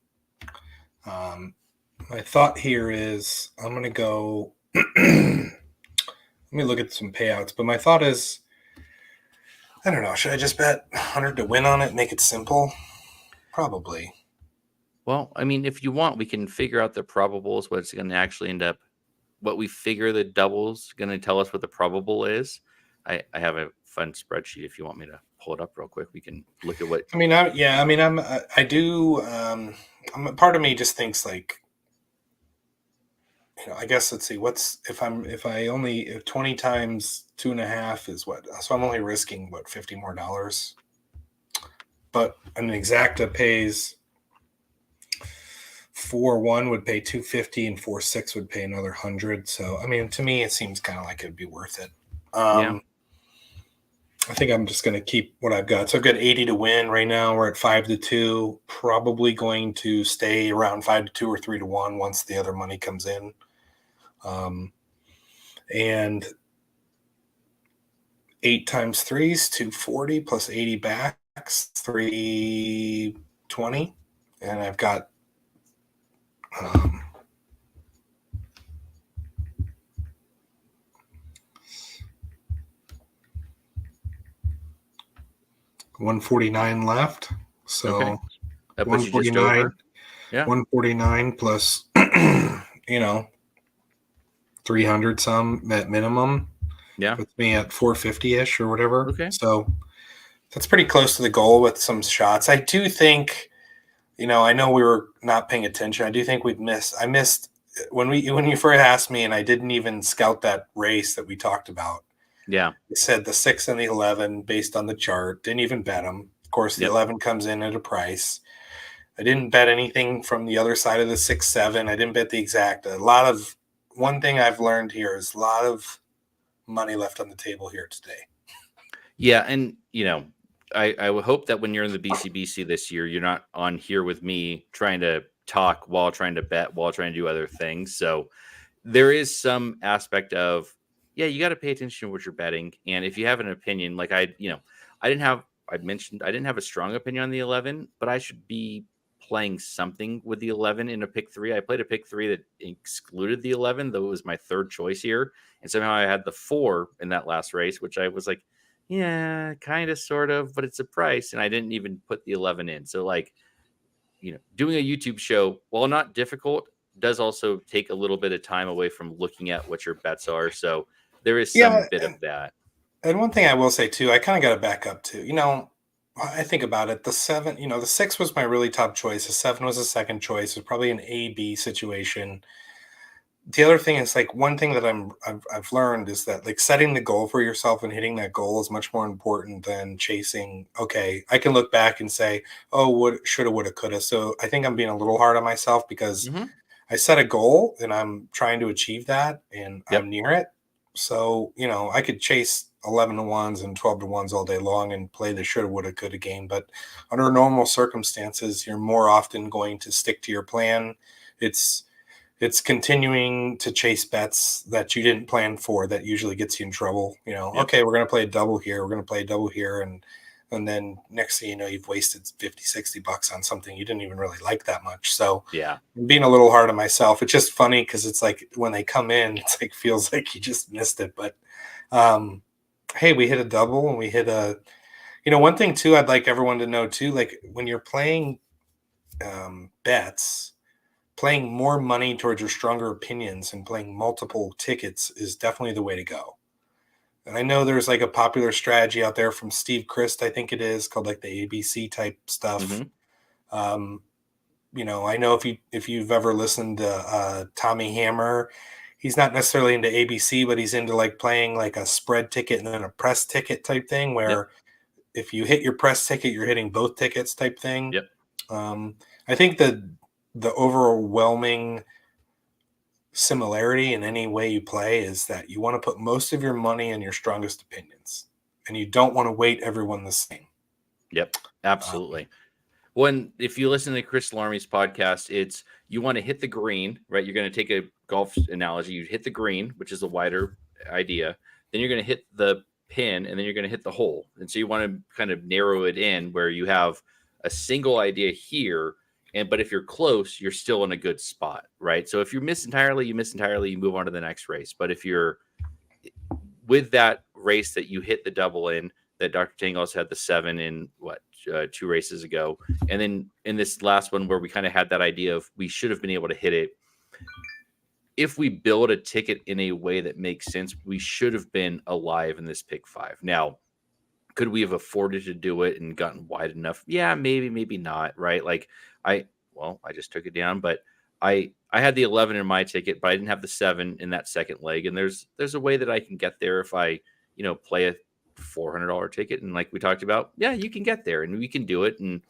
My thought here is I'm going to go. Let me look at some payouts. But my thought is, I don't know. Should I just bet 100 to win on it, make it simple? Probably. Well, I mean, if you want, we can figure out the probables, what's going to actually end up, what we figure the double's going to tell us what the probable is. I have a fun spreadsheet. If you want me to pull it up real quick, we can look at what. I mean, I do. Part of me just thinks like, I guess let's see. If 20 times 2.5 is what? So I'm only risking what, $50 more. But an exacta pays 4-1 would pay 250, and 4-6 would pay another 100. So I mean, to me, it seems kind of like it'd be worth it. Yeah. I think I'm just going to keep what I've got. So I've got 80 to win right now. We're at 5-2. Probably going to stay around 5-2 or 3-1 once the other money comes in. And 8 times 3 is 240 plus 80 backs, 320. And I've got 149 left. So Okay. That puts you just over. Yeah. 149 plus 300 some at minimum. Yeah. Puts me at 450-ish or whatever. Okay. So that's pretty close to the goal with some shots. I do think, I know we were not paying attention. I do think I missed when you first asked me, and I didn't even scout that race that we talked about. Yeah. I said the 6 and the 11 based on the chart. Didn't even bet them. Of course, the 11 comes in at a price. I didn't bet anything from the other side of the 6-7. I didn't bet the exact. One thing I've learned here is a lot of money left on the table here today. Yeah, and I would hope that when you're in the BCBC this year, you're not on here with me trying to talk while trying to bet, while trying to do other things. So there is some aspect of, you got to pay attention to what you're betting. And if you have an opinion, like I didn't have a strong opinion on the 11, but I should be playing something with the 11 in a pick 3. I played a pick 3 that excluded the 11, though it was my third choice here. And somehow I had the 4 in that last race, which I was like, yeah, kind of, sort of, but it's a price. And I didn't even put the 11 in. So doing a YouTube show, while not difficult, does also take a little bit of time away from looking at what your bets are. So there is some bit of that. And one thing I will say too, I kind of got to back up too. I think about it. The 7, the 6 was my really top choice. The 7 was a second choice. It was probably an A-B situation. The other thing is one thing that I've learned is that setting the goal for yourself and hitting that goal is much more important than chasing. Okay, I can look back and say, oh, what shoulda, woulda, coulda. So I think I'm being a little hard on myself because I set a goal and I'm trying to achieve that and I'm near it. So, I could chase 11 to 1s and 12 to 1s all day long and play the shoulda, woulda, coulda game. But under normal circumstances, you're more often going to stick to your plan. It's continuing to chase bets that you didn't plan for that usually gets you in trouble. Okay, we're going to play a double here. We're going to play a double here. And then next thing you know, you've wasted $50-$60 on something you didn't even really like that much. So I'm being a little hard on myself. It's just funny because it's when they come in, it's feels like you just missed it. But hey, we hit a double and we hit a, one thing too, I'd like everyone to know too, when you're playing bets, playing more money towards your stronger opinions and playing multiple tickets is definitely the way to go. And I know there's a popular strategy out there from Steve Christ, I think it is, called the ABC type stuff. I know if you've ever listened to Tommy Hammer, he's not necessarily into ABC, but he's into like playing like a spread ticket and then a press ticket type thing, where if you hit your press ticket, you're hitting both tickets type thing. Yep. I think the overwhelming similarity in any way you play is that you want to put most of your money in your strongest opinions, and you don't want to weight everyone the same. Yep, absolutely. If you listen to Chris Larmy's podcast, it's you want to hit the green, right? You're going to take a golf analogy. You hit the green, which is a wider idea. Then you're going to hit the pin, and then you're going to hit the hole. And so you want to kind of narrow it in where you have a single idea here. But if you're close, you're still in a good spot, right? So if you miss entirely, you move on to the next race. But if you're with that race that you hit the double in, that Dr. Tang also had the 7 in 2 races ago. And then in this last one where we kind of had that idea of we should have been able to hit it. If we build a ticket in a way that makes sense, we should have been alive in this pick 5. Now, could we have afforded to do it and gotten wide enough? Yeah, maybe not, right? Like I just took it down, but I had the 11 in my ticket, but I didn't have the 7 in that second leg. And there's a way that I can get there if I, play a $400 ticket. And like we talked about, yeah, you can get there and we can do it. And,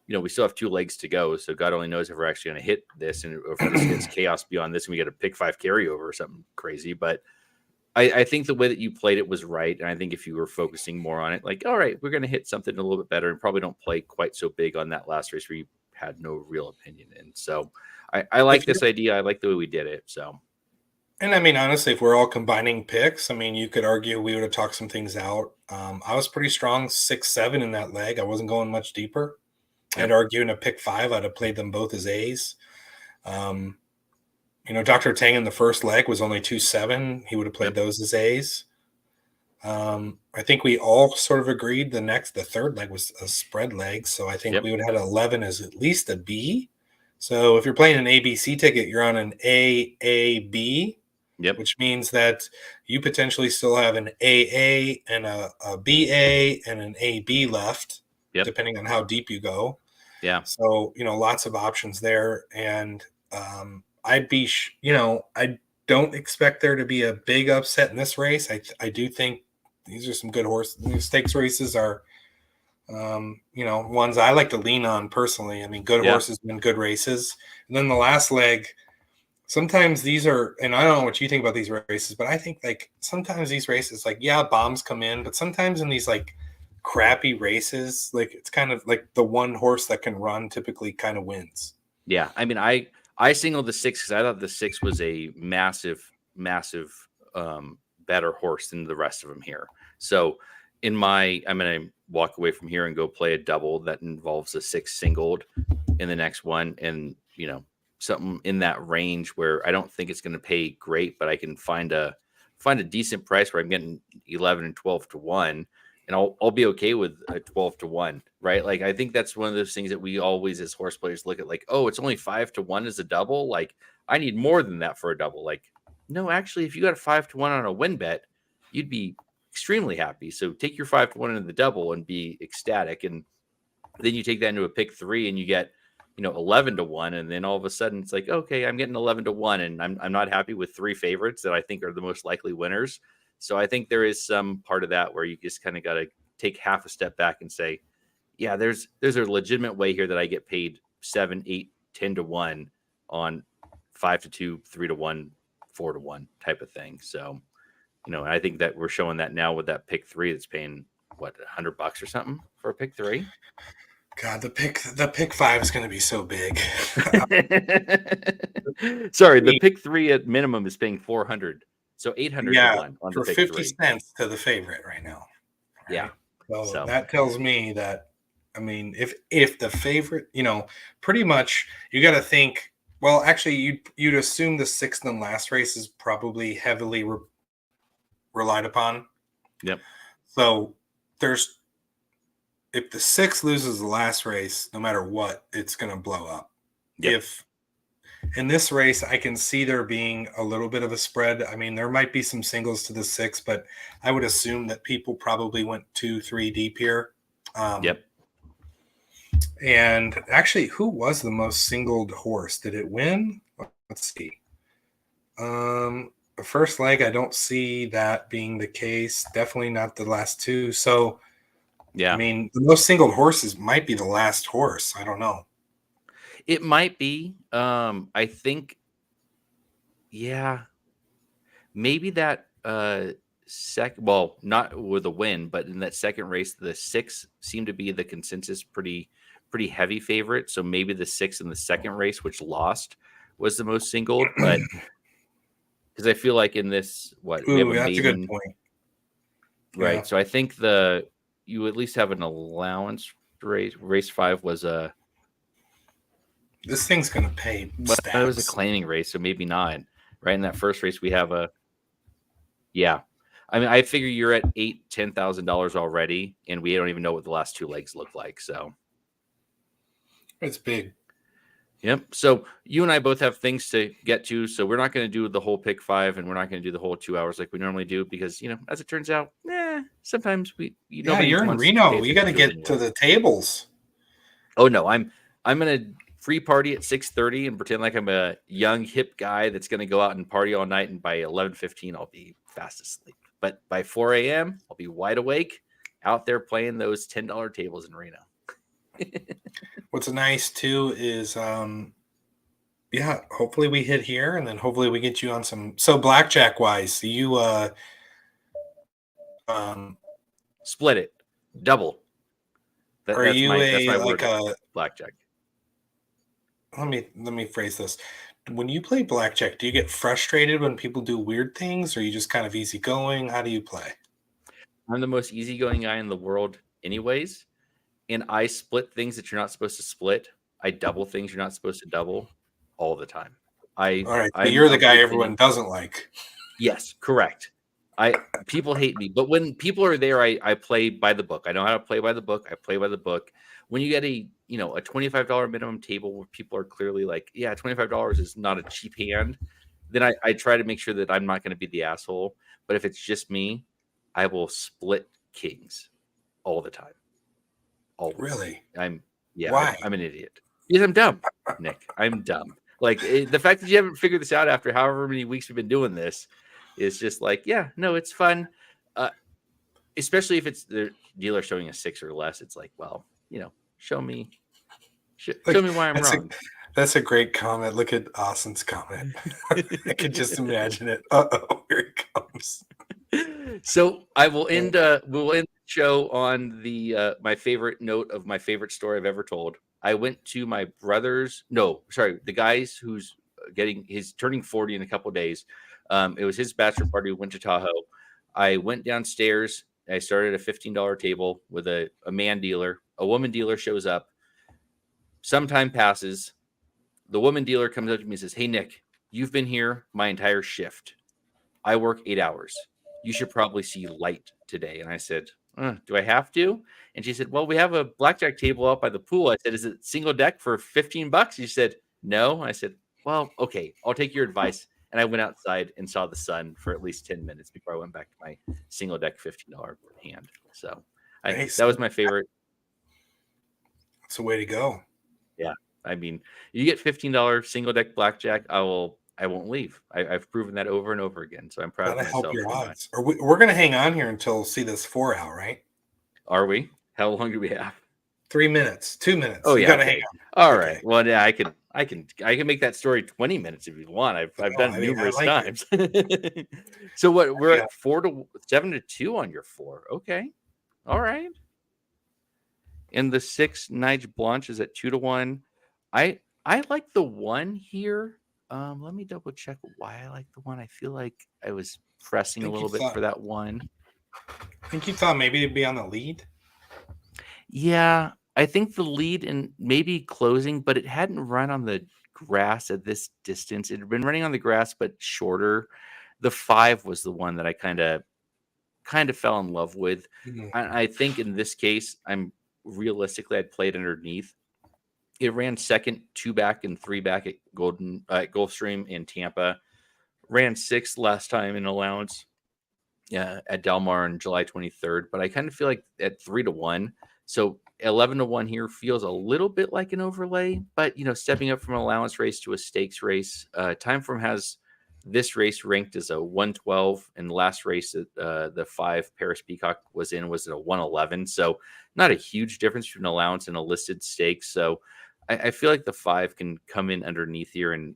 we still have 2 legs to go. So God only knows if we're actually going to hit this and if this gets chaos beyond this and we get a pick 5 carryover or something crazy. But I think the way that you played it was right. And I think if you were focusing more on it, like, all right, we're going to hit something a little bit better and probably don't play quite so big on that last race where you had no real opinion in. So I like this idea. I like the way we did it. So. And I mean, honestly, if we're all combining picks, I mean, you could argue we would have talked some things out. I was pretty strong 6-7 in that leg. I wasn't going much deeper. Yep. I'd argue in a pick 5, I'd have played them both as A's. Dr. Tang in the first leg was only 2-7. He would have played those as A's. I think we all sort of agreed the third leg was a spread leg. So I think we would have had 11 as at least a B. So if you're playing an ABC ticket, you're on an AAB. Yep. Which means that you potentially still have an AA and a BA and an AB left, depending on how deep you go. Yeah. So, lots of options there. And I'd be, I don't expect there to be a big upset in this race. I do think these are some good horses. These stakes races are, ones I like to lean on personally. I mean, good horses win good races. And then the last leg, sometimes these are, and I don't know what you think about these races, but I think like sometimes these races, like, bombs come in, but sometimes in these like crappy races, like it's kind of like the one horse that can run typically kind of wins. Yeah. I mean, I singled the 6 because I thought the 6 was a massive better horse than the rest of them here. So I'm going to walk away from here and go play a double that involves a 6 singled in the next one. And, something in that range where I don't think it's going to pay great, but I can find a decent price where I'm getting 11 and 12 to 1, and I'll be okay with a 12 to 1, right? Like, I think that's one of those things that we always as horse players look at, like, oh, it's only 5 to 1 as a double. Like, I need more than that for a double. Like, no, actually, if you got a 5 to 1 on a win bet, you'd be extremely happy. So take your 5 to 1 into the double and be ecstatic. And then you take that into a pick 3 and you get, 11 to 1. And then all of a sudden it's like, okay, I'm getting 11 to 1 and I'm not happy with 3 favorites that I think are the most likely winners. So I think there is some part of that where you just kind of got to take half a step back and say, yeah, there's a legitimate way here that I get paid 7, 8, 10 to 1 on 5 to 2, 3 to 1, 4 to 1 type of thing. So, and I think that we're showing that now with that pick 3 that's paying what, $100 or something for a pick 3. God, the pick 5 is going to be so big. Sorry, the pick 3 at minimum is paying 400, so 800 to 1 on for the pick 50 3. cents to the favorite right now. Right? Yeah, so that tells me that, I mean, if the favorite, pretty much you got to think. Well, actually, you'd assume the 6th and last race is probably heavily relied upon. Yep. So if the 6th loses the last race, no matter what, it's going to blow up. Yep. If in this race, I can see there being a little bit of a spread. I mean, there might be some singles to the 6, but I would assume that people probably went 2-3 deep here. Yep. And actually, who was the most singled horse? Did it win? Let's see. The first leg, I don't see that being the case. Definitely not the last two. So, Yeah, I mean, the most singled horses might be the last horse. I don't know. it might be. I think, yeah, maybe that well, not with a win, but in that second race, the 6 seemed to be the consensus pretty heavy favorite. So maybe the 6 in the second race, which lost, was the most singled. But because I feel like in this, we have Ooh, a that's a good maiden, point. right? Yeah. So I think you at least have an allowance race. Race 5 was This thing's going to pay it was a stats. claiming race, so maybe not. Right in that first race, we have yeah. I mean, I figure you're at $10,000 already, and we don't even know what the last 2 legs look like. So, It's big. yep. So you and I both have things to get to, so we're not going to do the whole pick 5, and we're not going to do the whole 2 hours like we normally do because as it turns out, sometimes Yeah, you're in Reno. You got to get to the tables. Oh no, I'm gonna free party at 6:30 and pretend like I'm a young hip guy that's gonna go out and party all night, and by 11:15 I'll be fast asleep. But by 4 a.m. I'll be wide awake, out there playing those $10 tables in Reno. What's nice too is hopefully we hit here and then hopefully we get you on some blackjack wise. You Split it, double. Are That's you that's my like word. Blackjack. Let me phrase this. When you play blackjack, do you get frustrated when people do weird things, or are you just kind of easygoing? How do you play? I'm the most easygoing guy in the world, anyways, and I split things that you're not supposed to split. I double things you're not supposed to double all the time. All right, so I'm you're the of guy the everyone opinion- doesn't like. Yes, correct. People hate me, but when people are there, I play by the book. I know how to play by the book. I play by the book. When you get a $25 minimum table where people are clearly like, yeah, $25 is not a cheap hand, then I try to make sure that I'm not going to be the asshole. But if it's just me, I will split kings all the time. Always. Really? Why? I'm an idiot. Because I'm dumb, Nick. I'm dumb. Like the fact that you haven't figured this out after however many weeks we've been doing this is just like, yeah, no, it's fun. Especially if it's the dealer showing a 6 or less. It's like, well, show me why I'm wrong. That's a great comment. Look at Austin's comment. I could just imagine it. Uh-oh, here it comes. So I will end. We'll end the show on the my favorite note of my favorite story I've ever told. I went to my brother's. No, sorry, the guy's who's turning 40 in a couple of days. It was his bachelor party. We went to Tahoe. I went downstairs. I started a $15 table with a man dealer. A woman dealer shows up. Some time passes. The woman dealer comes up to me and says, "Hey, Nick, you've been here my entire shift. I work 8 hours. You should probably see light today." And I said, "Do I have to?" And she said, "Well, we have a blackjack table out by the pool." I said, "Is it single deck for $15?" She said, "No." I said, "Well, okay, I'll take your advice." And I went outside and saw the sun for at least 10 minutes before I went back to my single deck $15 hand. So that was my favorite. That's a way to go. Yeah. I mean, you get $15 single deck blackjack, I won't leave. I've proven that over and over again. So I'm proud of myself. Help your odds. We're going to hang on here until see this 4 out, right? Are we? How long do we have? 3 minutes, 2 minutes. Oh, yeah. Hang on. All right. Well, yeah, I can make that story 20 minutes if you want. I've done numerous times. So what? We're at 7-2 on your 4. Okay. All right. And the 6 Nige Blanche is at 2-1. I like the 1 here. Let me double check why I like the 1. I feel like I was pressing a little bit for that 1. I think you thought maybe it'd be on the lead. Yeah, I think the lead and maybe closing, but it hadn't run on the grass at this distance. It had been running on the grass, but shorter. The 5 was the one that I kind of fell in love with. Mm-hmm. I think in this case, realistically, I'd played underneath. It ran second, 2 back and 3 back at Gulfstream and Tampa. Ran 6th last time in allowance at Del Mar on July 23rd. But I kind of feel like at 3-1. So 11-1 here feels a little bit like an overlay, but stepping up from an allowance race to a stakes race. Timeform has this race ranked as a 112, and the last race that the 5 Paris Peacock was at a 111. So not a huge difference between allowance and a listed stakes. So I feel like the 5 can come in underneath here, and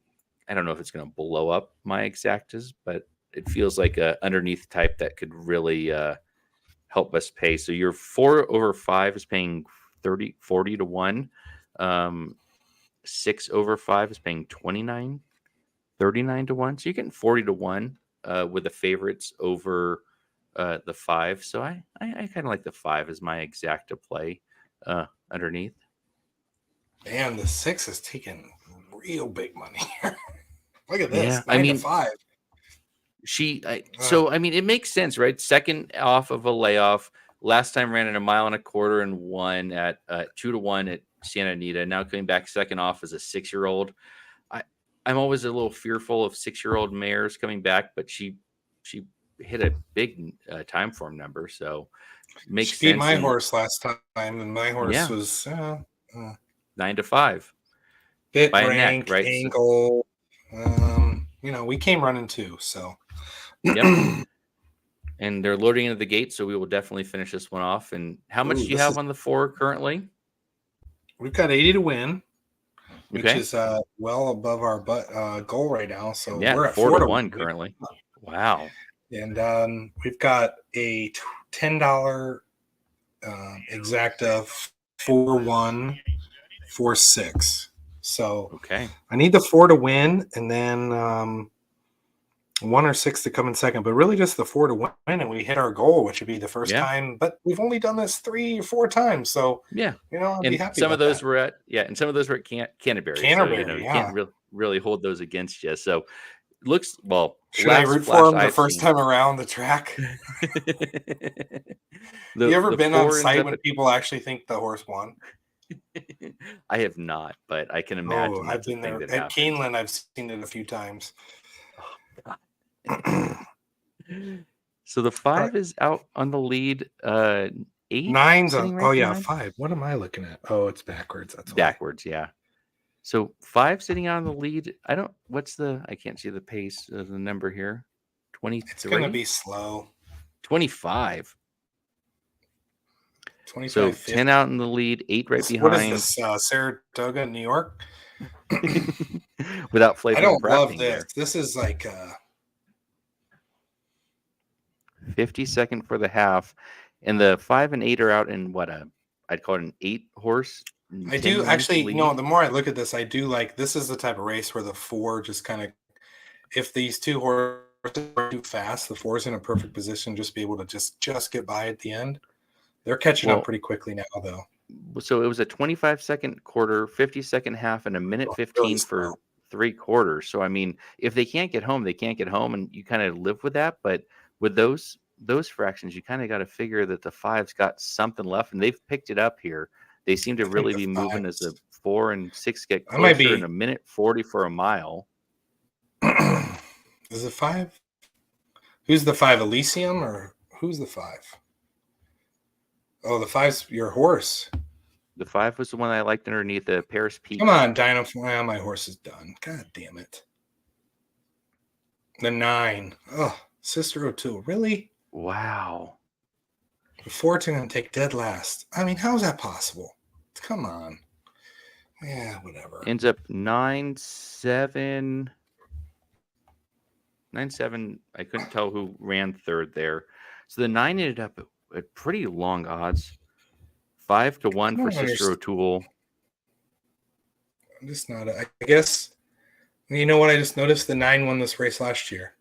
I don't know if it's going to blow up my exactas, but it feels like a underneath type that could really help us pay. So your 4/5 is paying 40 to 1. 6/5 is paying 39 to 1. So you're getting 40 to 1 with the favorites over the 5. So I kind of like the 5 as my exacta play underneath. Man, the 6 is taking real big money here. Look at this. Yeah, 9 to 5. So I mean, it makes sense, right? Second off of a layoff. Last time ran in 1.25 miles and won at 2 to 1 at Santa Anita. Now coming back second off as a 6-year-old. I'm always a little fearful of 6-year-old mares coming back, but she hit a big Timeform number, so it makes she beat sense. my horse last time, and my horse was 9 to 5. Bit by a rank, neck, right? angle. We came running too, so. Yep. And they're loading into the gate, so we will definitely finish this one off. And how much do you have on the 4 currently? We've got 80 to win, which Okay. is well above our goal right now. So Yeah, we're at 4 to 1 currently. Wow. And we've got a $10 exacta 4-1-4-6. So okay, I need the 4 to win, and then 1 or 6 to come in second, but really just the 4 to win, and we hit our goal, which would be the first time. But we've only done this 3 or 4 times, so I'll be happy. Some of those were at Canterbury. Canterbury, so, you can't really hold those against you. So looks well. Should I root for him the first time around the track? You ever been on site when people actually think the horse won? I have not, but I can imagine. I've been there at Keeneland. I've seen it a few times. So the 5 is out on the lead. 8. 9's on. Oh yeah, 5. What am I looking at? Oh, it's backwards. That's backwards. Yeah. So 5 sitting on the lead. I can't see the pace of the number here. 23. It's going to be slow. 25. 25. So 10 out in the lead, 8 right behind. What is this? Saratoga, New York? Without flavor. I don't love this. There. This is like 52nd for the half, and the 5 and 8 are out in I'd call it an 8 horse. I do actually, the more I look at this, I do like this is the type of race where the 4 just kind of, if these 2 horses are too fast, the 4 is in a perfect position, just be able to just get by at the end. They're catching up pretty quickly now, though. So it was a 25-second quarter, 50-second half, and a minute 15 for 3 quarters. So I mean, if they can't get home, they can't get home, and you kind of live with that. But with those fractions, you kind of got to figure that the 5's got something left, and they've picked it up here. They seem to really be moving as the 4 and 6 get closer in a minute 40 for a mile. Is it 5? Who's the 5? Elysium, or who's the 5? Oh, the 5's your horse. The 5 was the one I liked underneath the Paris Peak. Come on, Dino. Well, my horse is done. God damn it. The 9. Oh, Sister O'Toole. Really? Wow. The 4's going to take dead last. I mean, how is that possible? Come on. Yeah, whatever. Ends up 9-7. 9-7. I couldn't tell who ran third there. So the 9 ended up at pretty long odds. 5 to 1 for Sister O'Toole. I'm just not. I guess. You know what? I just noticed the 9 won this race last year.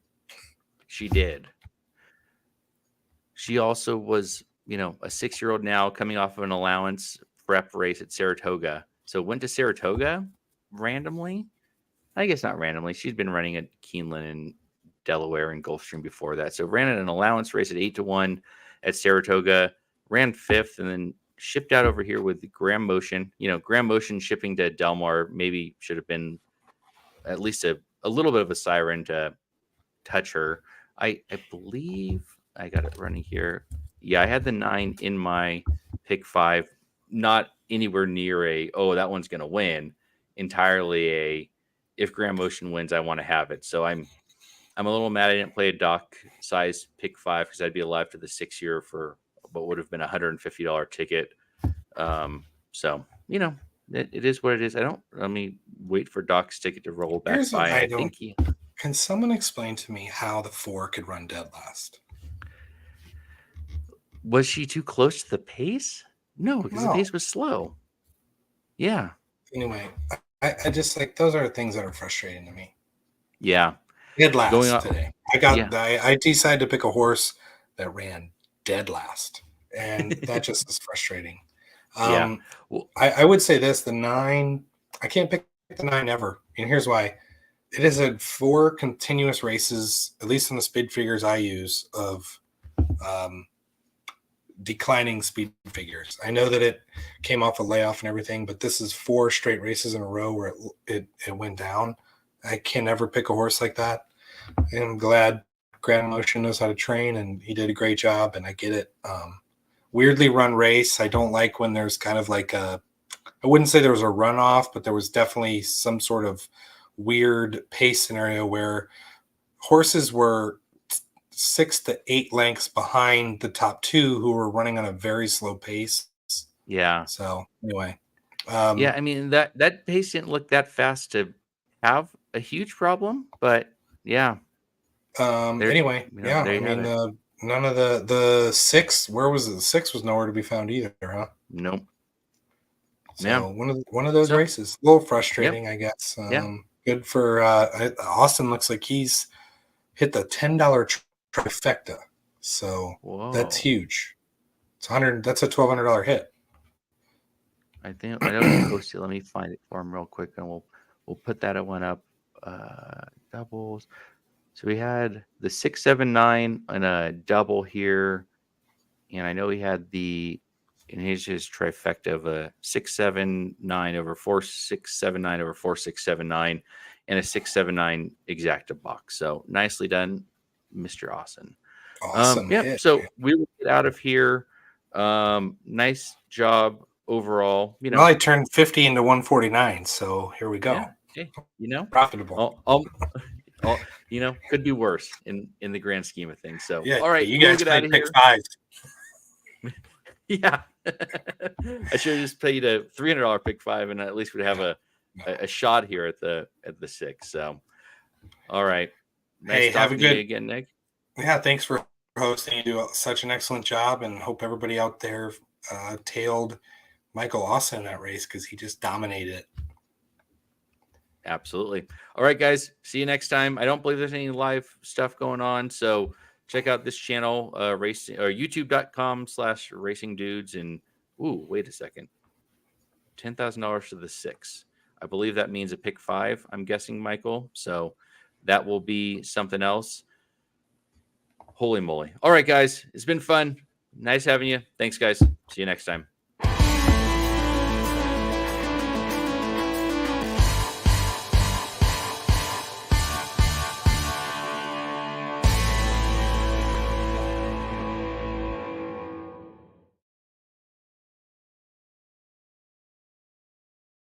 She did. She also was, a 6-year-old now coming off of an allowance prep race at Saratoga. So went to Saratoga randomly. I guess not randomly. She's been running at Keeneland and Delaware and Gulfstream before that. So ran an allowance race at 8 to 1 at Saratoga, ran 5th, and then shipped out over here with Graham Motion. Graham Motion shipping to Del Mar maybe should have been at least a little bit of a siren to touch her. I believe I got it running here. Yeah, I had the 9 in my pick 5. not anywhere near that one's going to win. Entirely if Grand Motion wins, I want to have it. So I'm a little mad I didn't play a dock size pick 5 because I'd be alive to the 6 year for what would have been $150 ticket. So it is what it is. Let me wait for Doc's ticket to roll back Here's what by. I don't. Can someone explain to me how the 4 could run dead last? Was she too close to the pace? No, because the pace was slow. Yeah. Anyway, I just like those are things that are frustrating to me. Yeah. Dead last today. I decided to pick a horse that ran dead last, and that just is frustrating. Yeah. Well, I would say this: the 9. I can't pick the 9 ever, and here's why. It is 4 continuous races, at least in the speed figures I use, of declining speed figures. I know that it came off a layoff and everything, but this is 4 straight races in a row where it went down. I can never pick a horse like that. And I'm glad Grand Motion knows how to train, and he did a great job, and I get it. Weirdly run race. I don't like when there's kind of like I wouldn't say there was a runoff, but there was definitely some sort of weird pace scenario where horses were 6 to 8 lengths behind the top 2 who were running on a very slow pace. Yeah. So anyway. I mean, that pace didn't look that fast to have a huge problem, but yeah. Anyway, I mean, none of the 6. Where was it? The 6 was nowhere to be found either, huh? Nope. So one of those races, a little frustrating, I guess. Good for Austin. Looks like he's hit the $10 trifecta, so that's huge. It's That's a $1,200 hit. I know he posted. Let me find it for him real quick, and we'll put that one up. Doubles. So we had the 679 and a double here, and I know he had in his trifecta of a 679 over 4679 over 4679 and a 679 exacta box. So nicely done, Mr. Austin. Awesome. So we will get out of here. Nice job overall. I turned 50 into 149, so here we go. Yeah. Hey, profitable. Could be worse in the grand scheme of things. So yeah, all right, you guys get out of pick here. 5. Yeah. I should have just played a $300 pick 5, and at least we'd have a shot here at the 6. So all right. Nice have a good again, Nick. Yeah, thanks for hosting. You do such an excellent job, and hope everybody out there tailed Michael Austin in that race because he just dominated it. Absolutely. All right, guys. See you next time. I don't believe there's any live stuff going on, so check out this channel, racing or youtube.com/racing dudes. And wait a second. $10,000 to the 6. I believe that means a pick 5. I'm guessing, Michael. So that will be something else. Holy moly. All right, guys. It's been fun. Nice having you. Thanks, guys. See you next time.